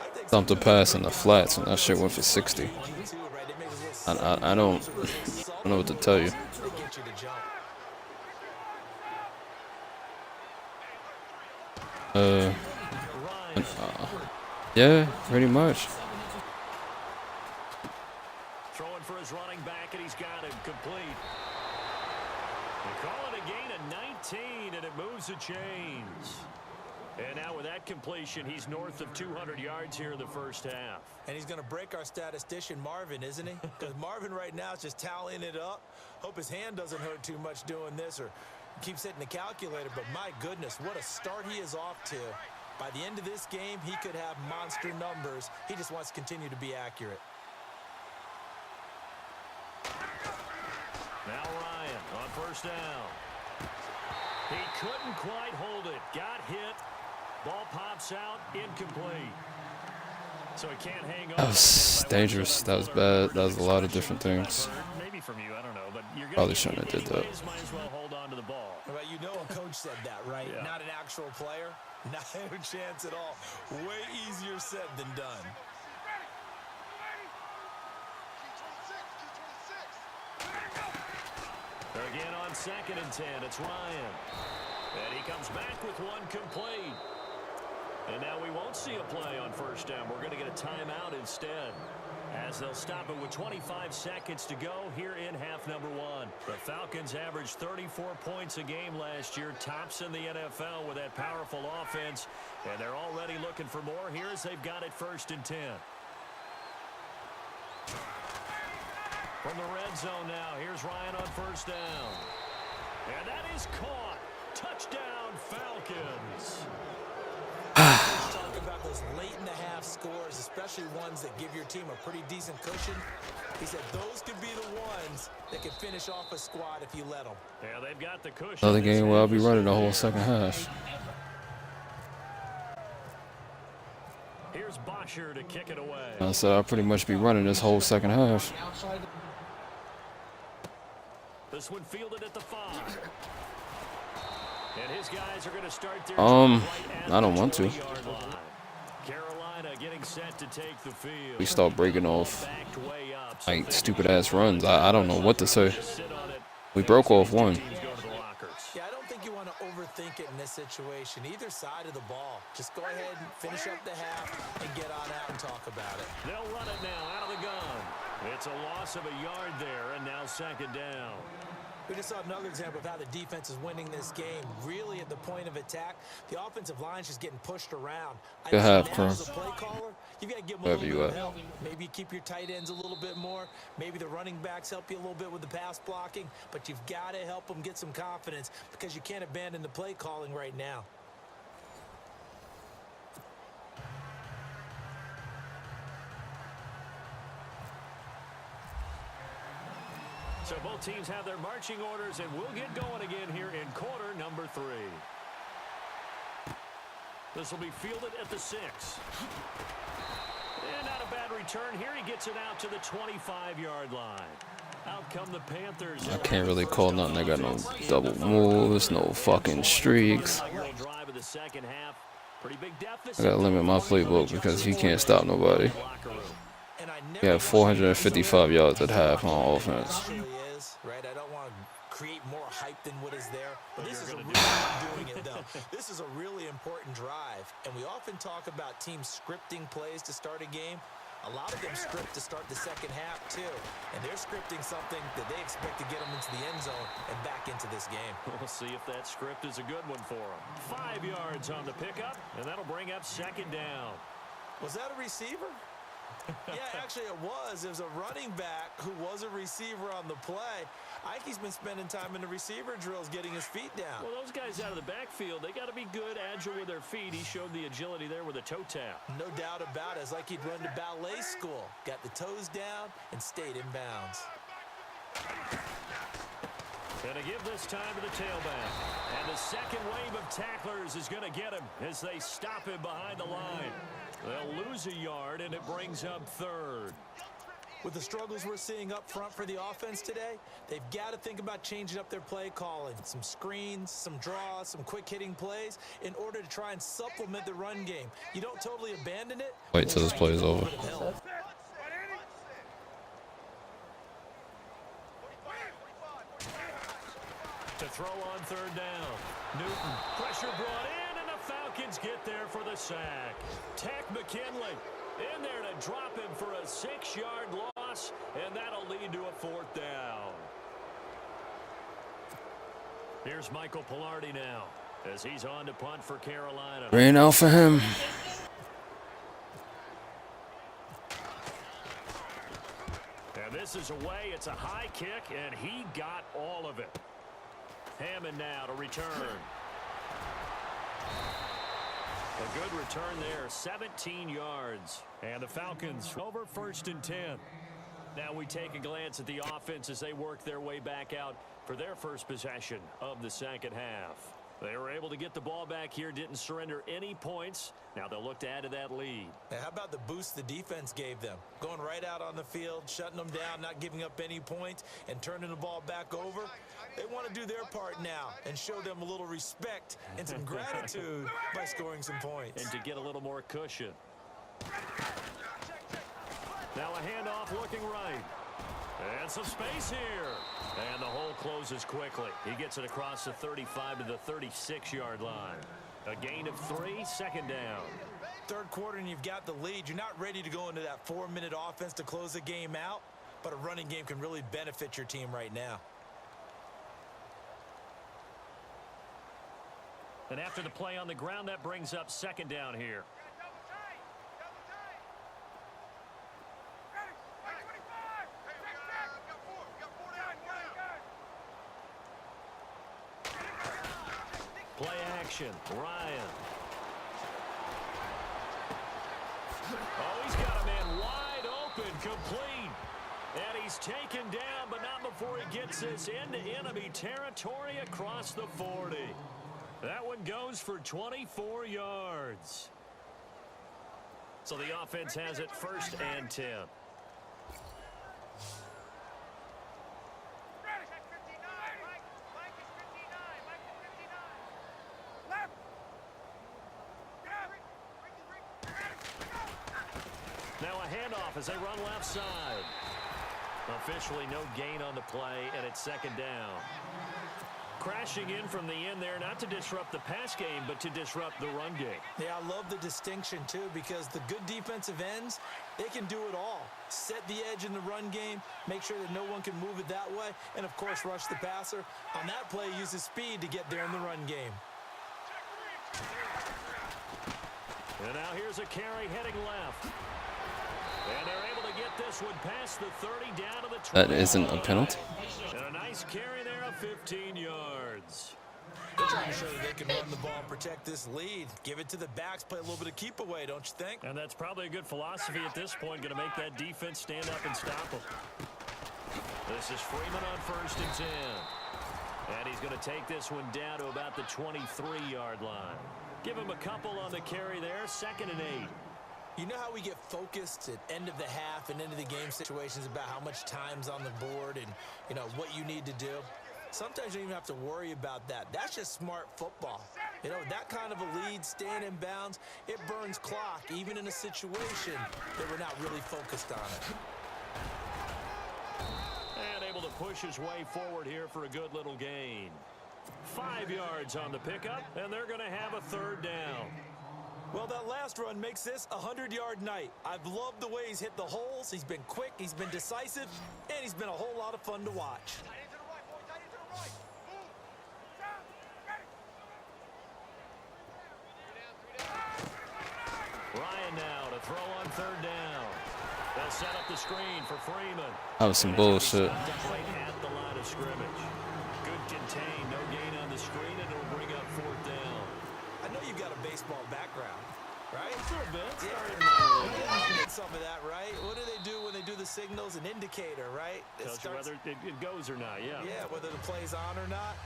I think Dumped a pass in the flats, and that shit went for 60. I don't know what to tell you. Yeah, pretty much. Throwing for his running back, and he's got him complete. They call it a gain of 19, and it moves the chains. And now with that completion, he's north of 200 yards here in the first half. And he's going to break our statistician, Marvin, isn't he? Because Marvin right now is just tallying it up. Hope his hand doesn't hurt too much doing this or keeps hitting the calculator. But my goodness, what a start he is off to. By the end of this game, he could have monster numbers. He just wants to continue to be accurate. Now Ryan on first down. He couldn't quite hold it. Got hit. Ball pops out. Incomplete. So he can't hang on. That was dangerous. That was bad. That was a lot of different things. Maybe from you, I don't know, but you're Probably shouldn't have did that. Might as well hold on to the ball. Well, you know a coach said that, right? Yeah. Not an actual player. Not a chance at all. Way easier said than done. Again on 2nd and 10, it's Ryan. And he comes back with one complete. And now we won't see a play on first down. We're going to get a timeout instead, as they'll stop it with 25 seconds to go here in half number 1. The Falcons averaged 34 points a game last year, tops in the NFL with that powerful offense. And they're already looking for more here as they've got it 1st and 10. From the red zone now, here's Ryan on first down. And that is caught. Touchdown, Falcons. Talk about those late in the half scores, especially ones that give your team a pretty decent cushion. He said those could be the ones that can finish off a squad if you let them. Yeah, they've got the cushion. Another game where I'll be running the whole second half. Here's Bosher to kick it away. I said I'll pretty much be running this whole second half. This one fielded at the 5. And his guys are going to start their I don't want to. Carolina getting set to take the field. We start breaking off like stupid ass runs. I don't know what to say. We broke off one. Yeah, I don't think you want to overthink it in this situation. Either side of the ball. Just go ahead and finish up the half and get on out and talk about it. They'll run it now out of the gun. It's a loss of a yard there, and now 2nd down. We just saw another example of how the defense is winning this game. Really at the point of attack, the offensive line's just getting pushed around. Good half, now, Crow. as a play caller, you got to give them a Wherever little you bit of at. help. Maybe you keep your tight ends a little bit more. Maybe the running backs help you a little bit with the pass blocking. But you've got to help them get some confidence because you can't abandon the play calling right now. So both teams have their marching orders, and we'll get going again here in quarter number 3. This will be fielded at the 6. And not a bad return here. He gets it out to the 25-yard line. Out come the Panthers. I can't really call nothing. I got no double moves, no fucking streaks. I gotta limit my playbook because he can't stop nobody. He had 455 yards at half on offense. Right? I don't want to create more hype than what is there, but this is a really doing it though. This is a really important drive, and we often talk about teams scripting plays to start a game. A lot of them script to start the second half too, and they're scripting something that they expect to get them into the end zone and back into this game. We'll see if that script is a good one for them. 5 yards on the pickup, and that'll bring up second down. Was that a receiver? Yeah, actually it was. It was a running back who was a receiver on the play. Ike's been spending time in the receiver drills getting his feet down. Well, those guys out of the backfield, they got to be good, agile with their feet. He showed the agility there with a toe tap. No doubt about it. It's like he'd run to ballet school. Got the toes down and stayed in bounds. Going to give this time to the tailback. And the second wave of tacklers is going to get him as they stop him behind the line. They'll lose a yard, and it brings up third. With the struggles we're seeing up front for the offense today, they've got to think about changing up their play calling. Some screens, some draws, some quick-hitting plays in order to try and supplement the run game. You don't totally abandon it. Wait till this play is over. To throw on third down. Newton, pressure brought in, and the Falcons get there for the sack. Tack McKinley in there to drop him for a 6-yard loss, and that'll lead to a 4th down. Here's Michael Pilardi now as he's on to punt for Carolina. Rain out for him. And this is away. It's a high kick, and he got all of it. Hammond now to return. A good return there, 17 yards. And the Falcons over 1st and 10. Now we take a glance at the offense as they work their way back out for their first possession of the second half. They were able to get the ball back here, didn't surrender any points. Now they'll look to add to that lead. Now, how about the boost the defense gave them? Going right out on the field, shutting them down, not giving up any points, and turning the ball back over. They want to do their part now and show them a little respect and some gratitude by scoring some points. And to get a little more cushion. Now a handoff looking right. And some space here. And the hole closes quickly. He gets it across the 35 to the 36-yard line. A gain of 3, second down. Third quarter and you've got the lead. You're not ready to go into that 4-minute offense to close the game out, but a running game can really benefit your team right now. And after the play on the ground, that brings up second down here. Play action, Ryan. Oh, he's got a man wide open, complete. And he's taken down, but not before he gets this into enemy territory across the 40. That one goes for 24 yards. So the offense has it 1st and 10. Now a handoff as they run left side. Officially no gain on the play, and it's second down. Crashing in from the end there, not to disrupt the pass game, but to disrupt the run game. Yeah, I love the distinction, too, because the good defensive ends, they can do it all. Set the edge in the run game, make sure that no one can move it that way, and, of course, rush the passer. On that play, use his speed to get there in the run game. And now here's a carry heading left. And they're able to get this one past the 30 down to the 20. That isn't a penalty. And a nice carry there of 15 yards. They're trying to show that they can run the ball and protect this lead. Give it to the backs, play a little bit of keep away, don't you think? And that's probably a good philosophy at this point, going to make that defense stand up and stop them. This is Freeman on 1st and 10. And he's going to take this one down to about the 23-yard line. Give him a couple on the carry there, 2nd and 8. You know how we get focused at end of the half and into the game situations about how much time's on the board and, you know, what you need to do? Sometimes you don't even have to worry about that. That's just smart football. You know, that kind of a lead, staying in bounds, it burns clock, even in a situation that we're not really focused on it. And able to push his way forward here for a good little gain. 5 yards on the pickup, and they're going to have a 3rd down. Well, that last run makes this a 100-yard night. I've loved the way he's hit the holes. He's been quick, he's been decisive, and he's been a whole lot of fun to watch. Ryan now to throw on 3rd down. They'll set up the screen for Freeman. That was some bullshit. Right at the line of scrimmage. Good contain, no gain on the screen, and it'll bring up 4th down. I know you've got a baseball background, right? A little bit. You get some of that, right? What do they do when they do the signals? An indicator, right? Tells you whether it goes or not, yeah. Yeah, whether the play's on or not.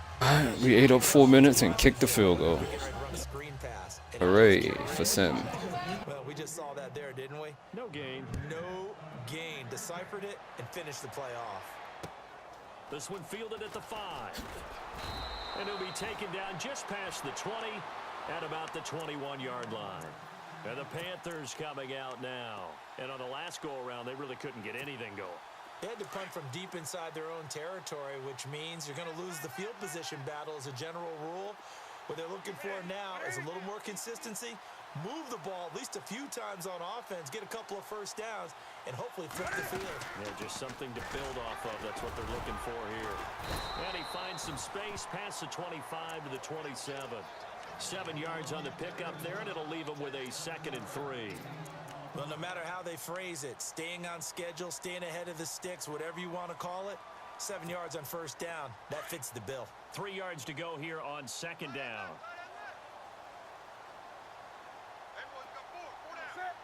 We ate up 4 minutes and kicked the field goal. Run a screen pass. Hooray for Sim. Well, we just saw that there, didn't we? No gain. No gain. Deciphered it and finished the play off. This one fielded at the 5. And he'll be taken down just past the 20 at about the 21-yard line. And the Panthers coming out now. And on the last go-around, they really couldn't get anything going. They had to punt from deep inside their own territory, which means you're going to lose the field position battle as a general rule. What they're looking for now is a little more consistency, move the ball at least a few times on offense, get a couple of 1st downs, and hopefully flip the field. Yeah, just something to build off of. That's what they're looking for here. And he finds some space past the 25 to the 27. 7 yards on the pickup there, and it'll leave him with a 2nd and 3. Well, no matter how they phrase it, staying on schedule, staying ahead of the sticks, whatever you want to call it, 7 yards on 1st down, that fits the bill. 3 yards to go here on 2nd down. Everyone's got 4 down.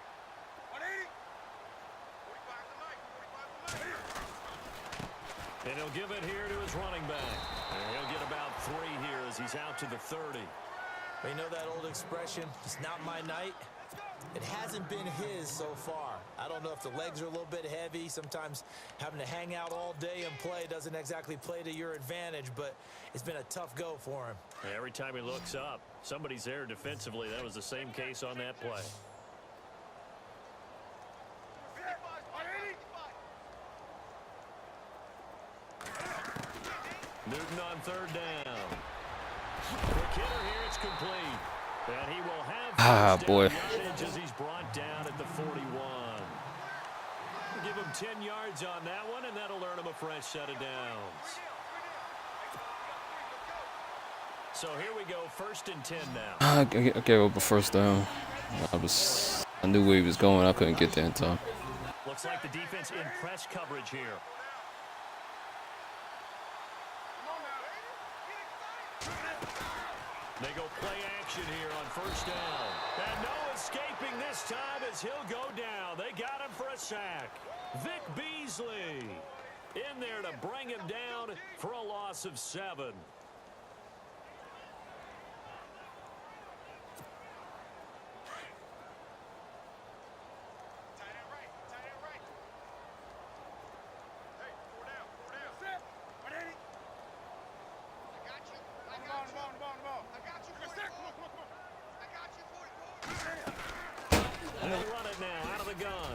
180. 45 tonight. 45 tonight. And he'll give it here to his running back. And he'll get about 3 here as he's out to the 30. You know that old expression, it's not my night? It hasn't been his so far. I don't know if the legs are a little bit heavy. Sometimes having to hang out all day and play doesn't exactly play to your advantage, but it's been a tough go for him. Every time he looks up, somebody's there defensively. That was the same case on that play. Newton on 3rd down. Quick hitter here, it's complete. And he will have boy. yardage as he's brought down at the 41. Give him 10 yards on that one, and that'll earn him a fresh set of downs. So here we go, 1st and 10 now. I gave up a 1st down. I knew where he was going. I couldn't get there in time. Looks like the defense in press coverage here. They go play action here on 1st down. And no escaping this time as he'll go down. They got him for a sack. Vic Beasley in there to bring him down for a loss of 7. They'll run it now out of the gun.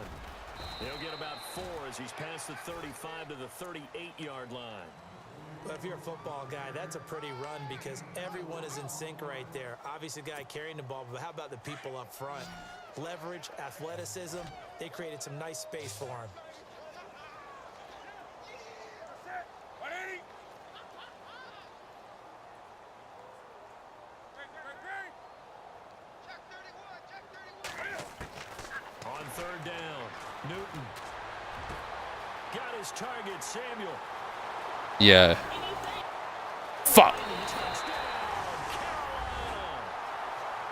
He'll get about 4 as he's past the 35 to the 38-yard line. Well, if you're a football guy, that's a pretty run because everyone is in sync right there. Obviously, the guy carrying the ball, but how about the people up front? Leverage, athleticism, they created some nice space for him. On 3rd down, Newton got his target, Samuel. Yeah. Fuck. Touchdown, Carolina.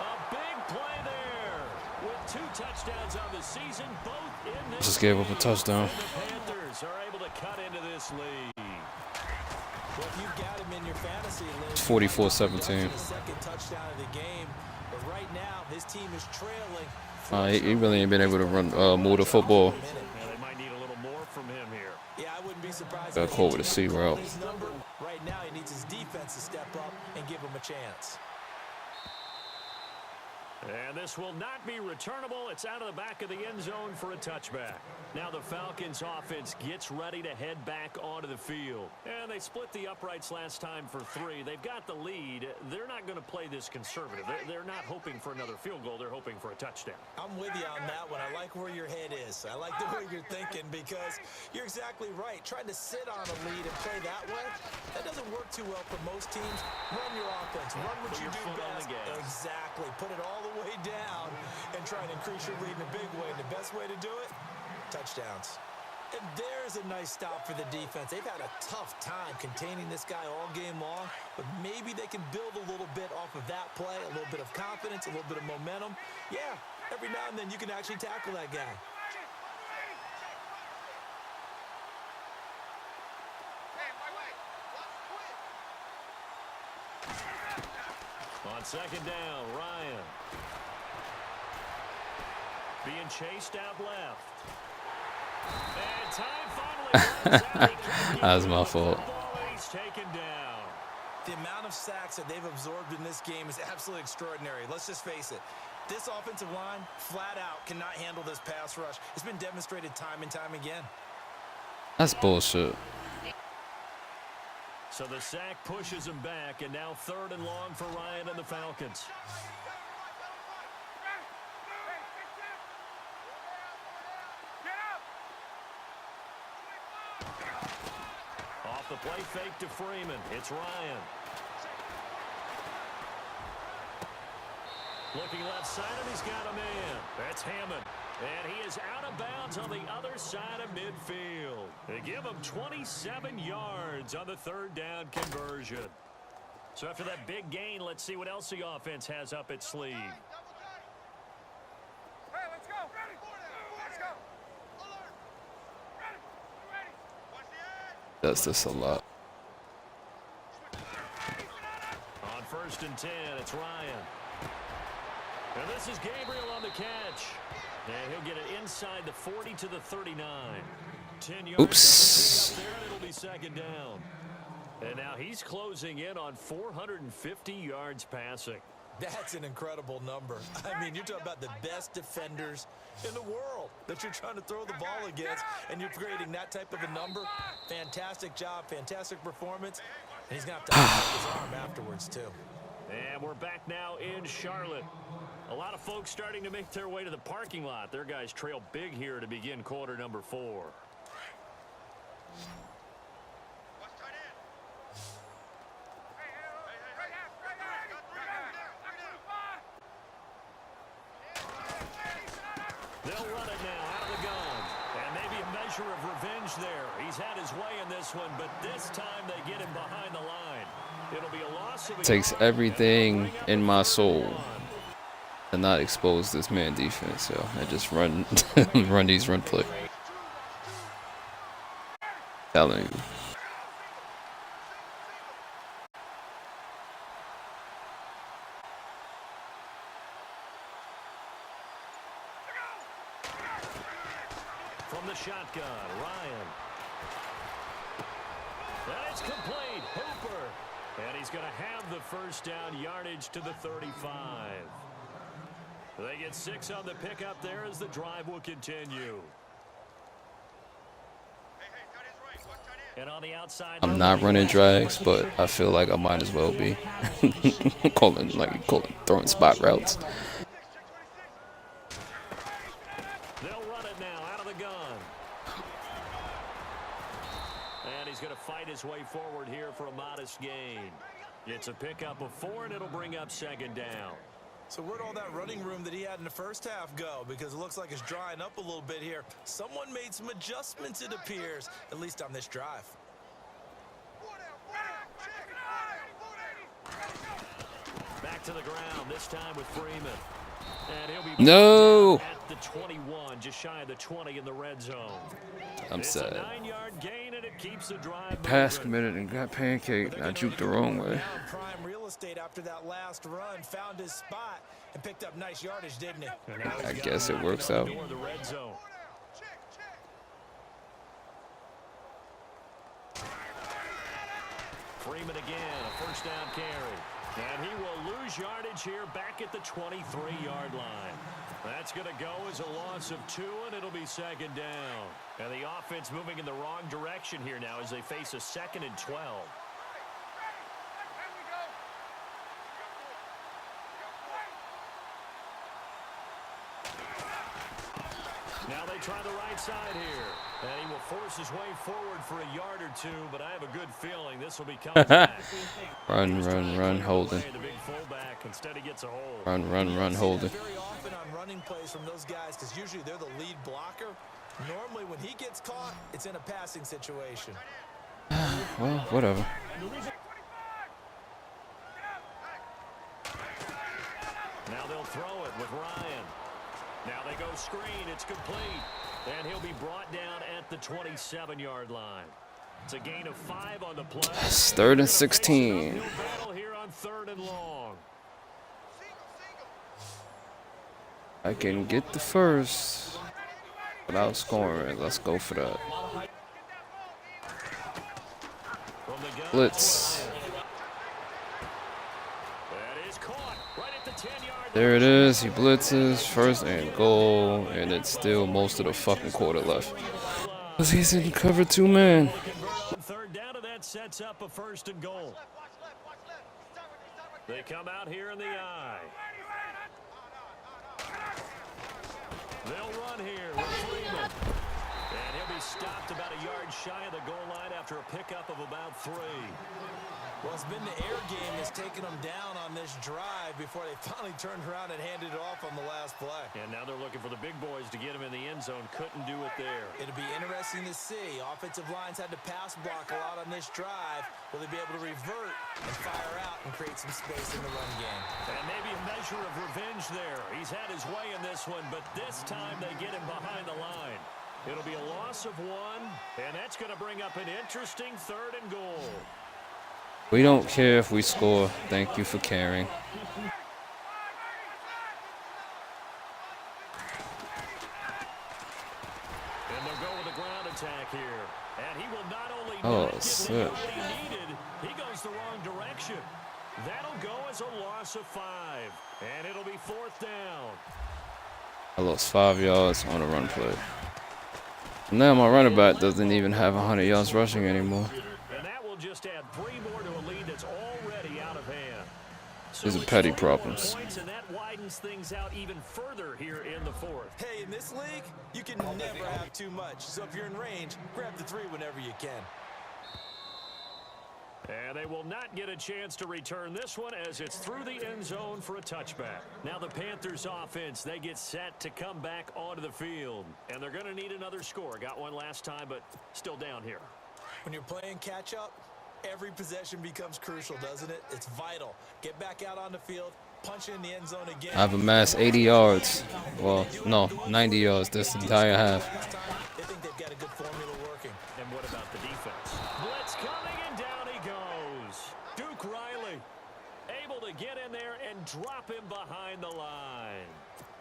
A big play there with 2 touchdowns on the season, both in this Just gave up a touchdown. And the Panthers are able to cut into this lead. Well, if you've got him in your fantasy league, It's 44-17. the second touchdown of the game. But right now, his team is trailing. He really ain't been able to run move the football. Yeah, they might need a little more from him here. Yeah, I wouldn't be surprised. Got caught with a C route. Right now, he needs his defense to step up and give him a chance. And this will not be returnable. It's out of the back of the end zone for a touchback. Now the Falcons offense gets ready to head back onto the field. And they split the uprights last time for 3. They've got the lead. They're not going to play this conservative. They're not hoping for another field goal. They're hoping for a touchdown. I'm with you on that one. I like where your head is. I like the way you're thinking because you're exactly right. Trying to sit on a lead and play that way, that doesn't work too well for most teams. Run your offense. Run what you do best. Exactly. Put it all the way down and try and increase your lead in a big way. And the best way to do it, touchdowns. And there's a nice stop for the defense. They've had a tough time containing this guy all game long, but maybe they can build a little bit off of that play, a little bit of confidence, a little bit of momentum. Yeah, every now and then you can actually tackle that guy. On second down, Ryan. Being chased out left. And time finally runs out. That was my fault. He's taken down. The amount of sacks that they've absorbed in this game is absolutely extraordinary. Let's just face it. This offensive line, flat out, cannot handle this pass rush. It's been demonstrated time and time again. That's bullshit. So the sack pushes him back, and now 3rd and long for Ryan and the Falcons. Off the play fake to Freeman. It's Ryan. Looking left side, and he's got a man. That's Hammond. And he is out of bounds on the other side of midfield. They give him 27 yards on the 3rd down conversion. So after that big gain, let's see what else the offense has up its sleeve. Hey, let's go. Ready. Let's go. Alert. Ready. Ready. Watch the edge. Does this a lot. On 1st and 10, it's Ryan. And this is Gabriel on the catch. And he'll get it inside the 40 to the 39. 10 yards. Oops. There, and it'll be 2nd down. And now he's closing in on 450 yards passing. That's an incredible number. I mean, you're talking about the best defenders in the world that you're trying to throw the ball against, and you're creating that type of a number. Fantastic job, fantastic performance. And he's going to have to hold his arm afterwards, too. And we're back now in Charlotte. A lot of folks starting to make their way to the parking lot. Their guys trail big here to begin quarter number 4. They'll run it now out of the gun. And maybe a measure of revenge there. He's had his way in this one, but this time they get him behind the line. It'll be a loss of a Takes yard. everything in my soul to not expose this man defense, yo. And just run run these run play. Telling you. From the shotgun, Ryan. And it's complete. Hooper. And he's going to have the 1st down, yardage to the 35. They get 6 on the pickup there as the drive will continue. And on the outside, I'm not running drags, but I feel like I might as well be. calling throwing spot routes. They'll run it now out of the gun. And he's going to fight his way forward here for a modest gain. It's a pickup of 4, and it'll bring up 2nd down. So where'd all that running room that he had in the first half go? Because it looks like it's drying up a little bit here. Someone made some adjustments, it appears, at least on this drive. Back to the ground, this time with Freeman. And he'll be No. at the 21, just shy of the 20 in the red zone. I'm It's a sad. 9-yard gain, and it keeps the drive Pass moving. committed and got pancaked. I juked the wrong way. Now in prime real estate after that last run, found his spot and picked up nice yardage, didn't he? And now he's I got guess him it works knocking on out. the door of the red zone. Freeman again, a first down carry. And he will lose yardage here back at the 23-yard line. That's going to go as a loss of 2, and it'll be second down. And the offense moving in the wrong direction here now as they face a 2nd and 12. Now they try the right side here. And he will force his way forward for a yard or 2, but I have a good feeling this will be coming back. Run, holding. The big fullback instead he gets a hold. Run, holding. Very often on running plays from those guys because usually they're the lead blocker. Normally when he gets caught, it's in a passing situation. Well, whatever. Now they'll throw it with Ryan. Now they go screen. It's complete. And he'll be brought down at the 27-yard line. It's a gain of 5 on the play. It's 3rd and 16. Battle here on 3rd and long. I can get the first without scoring. Let's go for that. From the gun, Blitz. that is caught right at the 10-yard There it is. He blitzes. 1st and goal. And it's still most of the fucking quarter left. Because he's in cover 2 man. On 3rd down, and that sets up a 1st and goal. They come out here in the eye. They'll run here with Freeman. And he'll be stopped about a yard shy of the goal line after a pickup of about 3. Well, it's been the air game that's taken them down on this drive before they finally turned around and handed it off on the last play. And now they're looking for the big boys to get him in the end zone. Couldn't do it there. It'll be interesting to see. Offensive lines had to pass block a lot on this drive. Will they be able to revert and fire out and create some space in the run game? And maybe a measure of revenge there. He's had his way in this one, but this time they get him behind the line. It'll be a loss of 1, and that's going to bring up an interesting 3rd and goal. We don't care if we score. Thank you for caring. And they'll go with a ground attack here. And he will not only not get shit. what he needed, he goes the wrong direction. That'll go as a loss of 5. And it'll be 4th down. I lost 5 yards on a run play. Now my running back doesn't even have 100 yards rushing anymore. And that will just add 3 more to a lead that's already out of hand. So These are it's petty 21 problems. points, and that widens things out even further here in the 4th. Hey, in this league, you can never have too much. So if you're in range, grab the 3 whenever you can. And they will not get a chance to return this one as it's through the end zone for a touchback. Now the Panthers offense, they get set to come back onto the field. And they're going to need another score. Got one last time, but still down here. When you're playing catch-up, every possession becomes crucial, doesn't it? It's vital. Get back out on the field, punch in the end zone again. I've amassed 80 yards. Well, no, 90 yards this entire half. They think they've got a good formula working. And what about the defense? Blitz coming, and down he goes. Duke Riley able to get in there and drop him behind the line.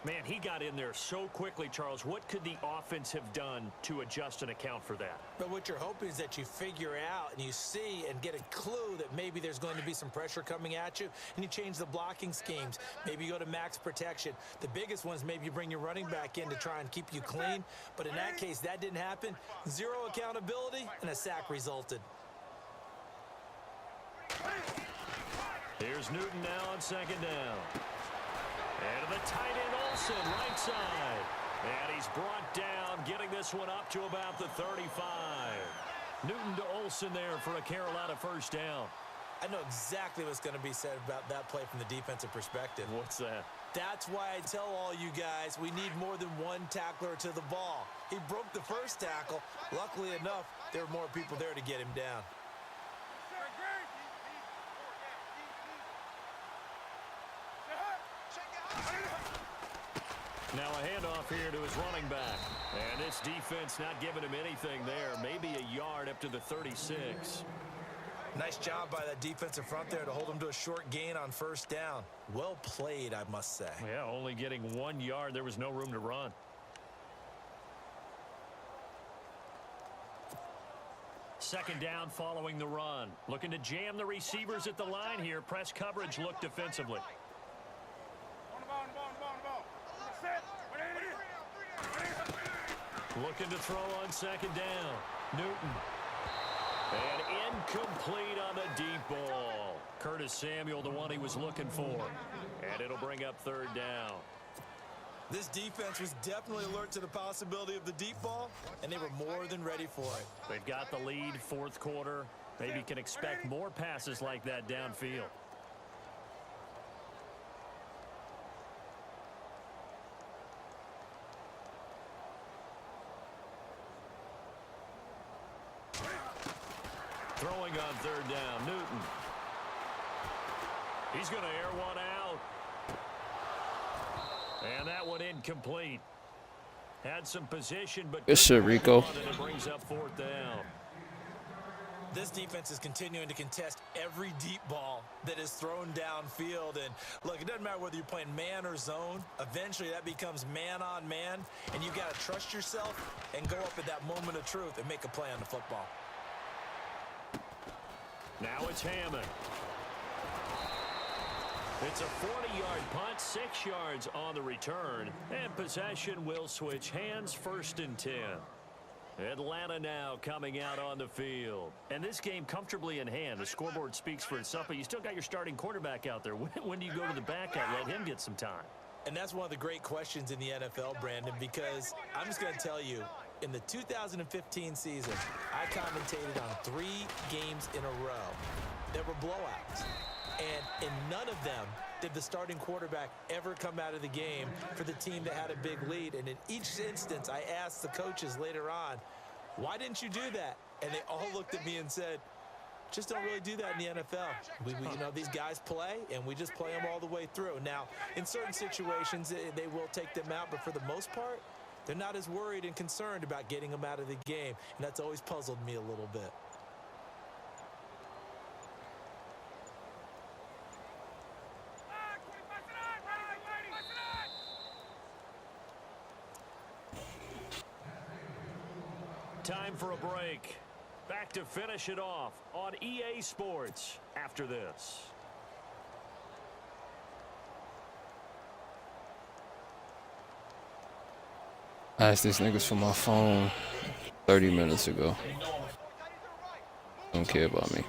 Man, he got in there so quickly, Charles. What could the offense have done to adjust and account for that? But what you're hoping is that you figure out and you see and get a clue that maybe there's going to be some pressure coming at you, and you change the blocking schemes. Maybe you go to max protection. The biggest one is maybe you bring your running back in to try and keep you clean. But in that case, that didn't happen. 0 accountability, and a sack resulted. Here's Newton now on 2nd down. And the tight end Olsen, right side. And he's brought down, getting this one up to about the 35. Newton to Olsen there for a Carolina first down. I know exactly what's going to be said about that play from the defensive perspective. What's that? That's why I tell all you guys we need more than one tackler to the ball. He broke the first tackle. Luckily enough, there were more people there to get him down. Now a handoff here to his running back. And this defense not giving him anything there. Maybe a yard up to the 36. Nice job by that defensive front there to hold him to a short gain on first down. Well played, I must say. Yeah, only getting 1 yard. There was no room to run. Second down following the run. Looking to jam the receivers at the line here. Press coverage look defensively. On the ball, on the ball, on the ball, on the ball. Set. Looking to throw on second down. Newton. And incomplete on the deep ball. Curtis Samuel, the one he was looking for. And it'll bring up third down. This defense was definitely alert to the possibility of the deep ball, and they were more than ready for it. They've got the lead, fourth quarter. Maybe can expect more passes like that downfield. Throwing on third down, Newton. He's going to air one out. And that one incomplete. Had some position, but good shit, Rico. And it brings up fourth down. This defense is continuing to contest every deep ball that is thrown downfield. And look, it doesn't matter whether you're playing man or zone. Eventually, that becomes man on man, and you've got to trust yourself and go up at that moment of truth and make a play on the football. Now it's Hammond. It's a 40-yard punt, 6 yards on the return, and possession will switch hands, first and 10. Atlanta now coming out on the field. And this game comfortably in hand. The scoreboard speaks for itself, but you still got your starting quarterback out there. When do you go to the backup, let him get some time? And that's one of the great questions in the NFL, Brandon, because I'm just going to tell you, in the 2015 season, I commentated on 3 games in a row that were blowouts. And in none of them did the starting quarterback ever come out of the game for the team that had a big lead. And in each instance, I asked the coaches later on, why didn't you do that? And they all looked at me and said, just don't really do that in the NFL. You know, these guys play, and we just play them all the way through. Now, in certain situations, they will take them out, but for the most part, they're not as worried and concerned about getting them out of the game. And that's always puzzled me a little bit. Time for a break. Back to finish it off on EA Sports after this. I asked these niggas for my phone 30 minutes ago. Don't care about me.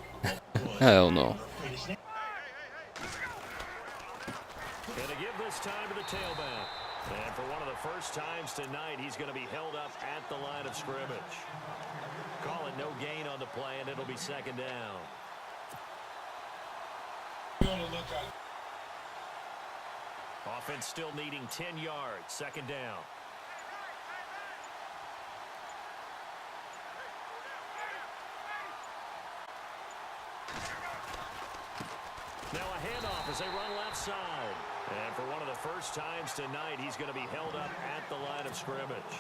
Hell no. Going to give this time to the tailback. And for one of the first times tonight, he's going to be held up at the line of scrimmage. Call it no gain on the play, and it'll be second down. Offense still needing 10 yards. Second down. Now a handoff as they run left side. And for one of the first times tonight, he's going to be held up at the line of scrimmage.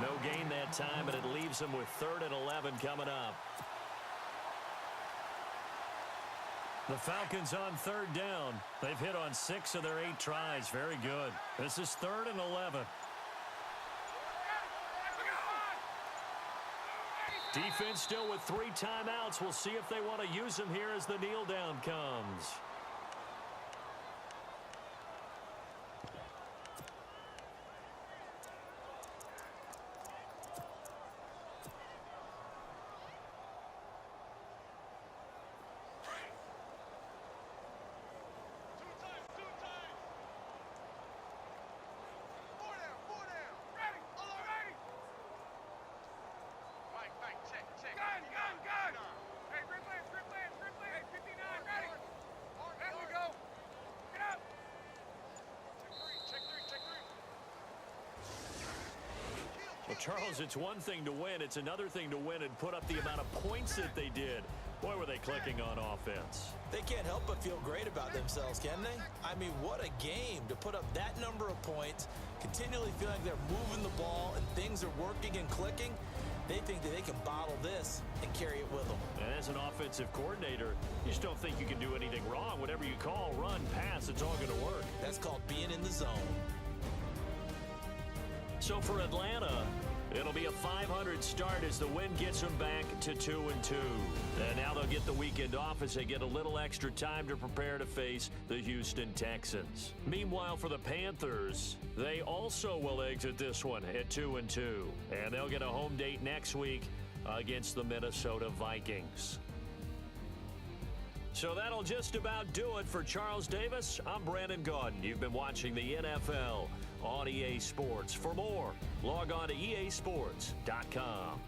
No gain that time, and it leaves him with 3rd and 11 coming up. The Falcons on 3rd down. They've hit on 6 of their 8 tries. Very good. This is 3rd and 11. Defense still with 3 timeouts. We'll see if they want to use them here as the kneel down comes. Well, Charles, it's one thing to win. It's another thing to win and put up the amount of points that they did. Boy, were they clicking on offense. They can't help but feel great about themselves, can they? I mean, what a game to put up that number of points, continually feeling like they're moving the ball and things are working and clicking. They think that they can bottle this and carry it with them. And as an offensive coordinator, you just don't think you can do anything wrong. Whatever you call, run, pass, it's all going to work. That's called being in the zone. So for Atlanta, it'll be a 500 start as the win gets them back to 2-2. And now they'll get the weekend off as they get a little extra time to prepare to face the Houston Texans. Meanwhile, for the Panthers, they also will exit this one at 2-2. And they'll get a home date next week against the Minnesota Vikings. So that'll just about do it for Charles Davis. I'm Brandon Gaudin. You've been watching the NFL on EA Sports. For more, log on to easports.com.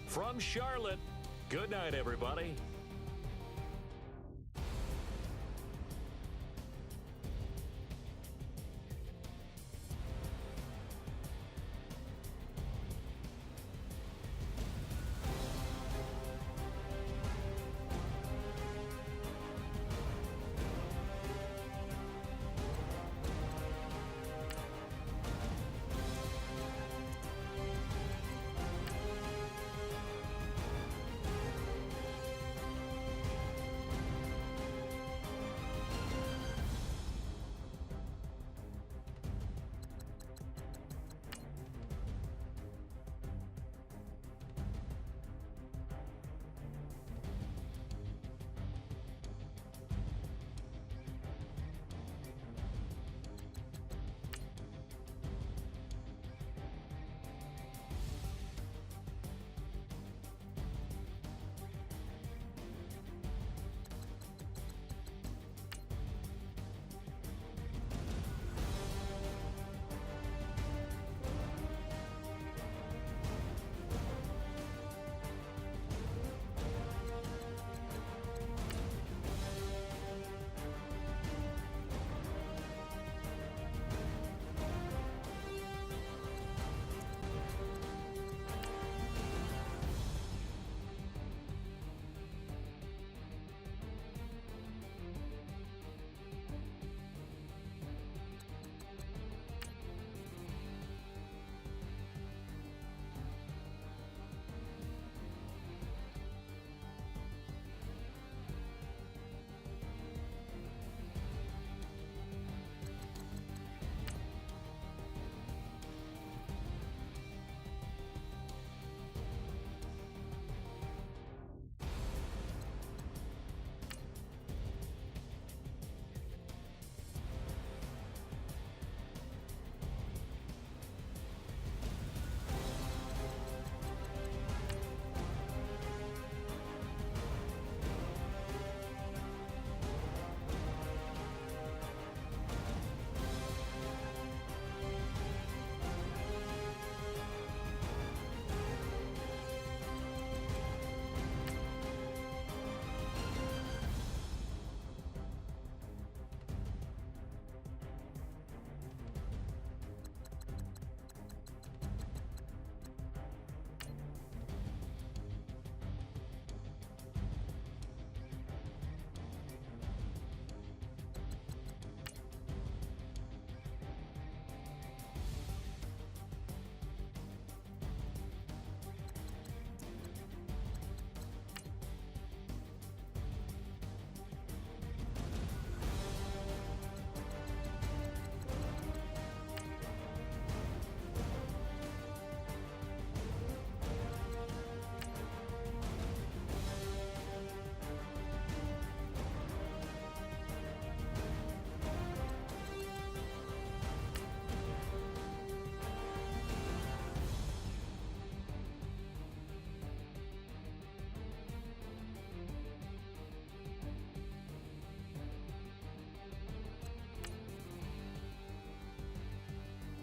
From Charlotte, good night, everybody.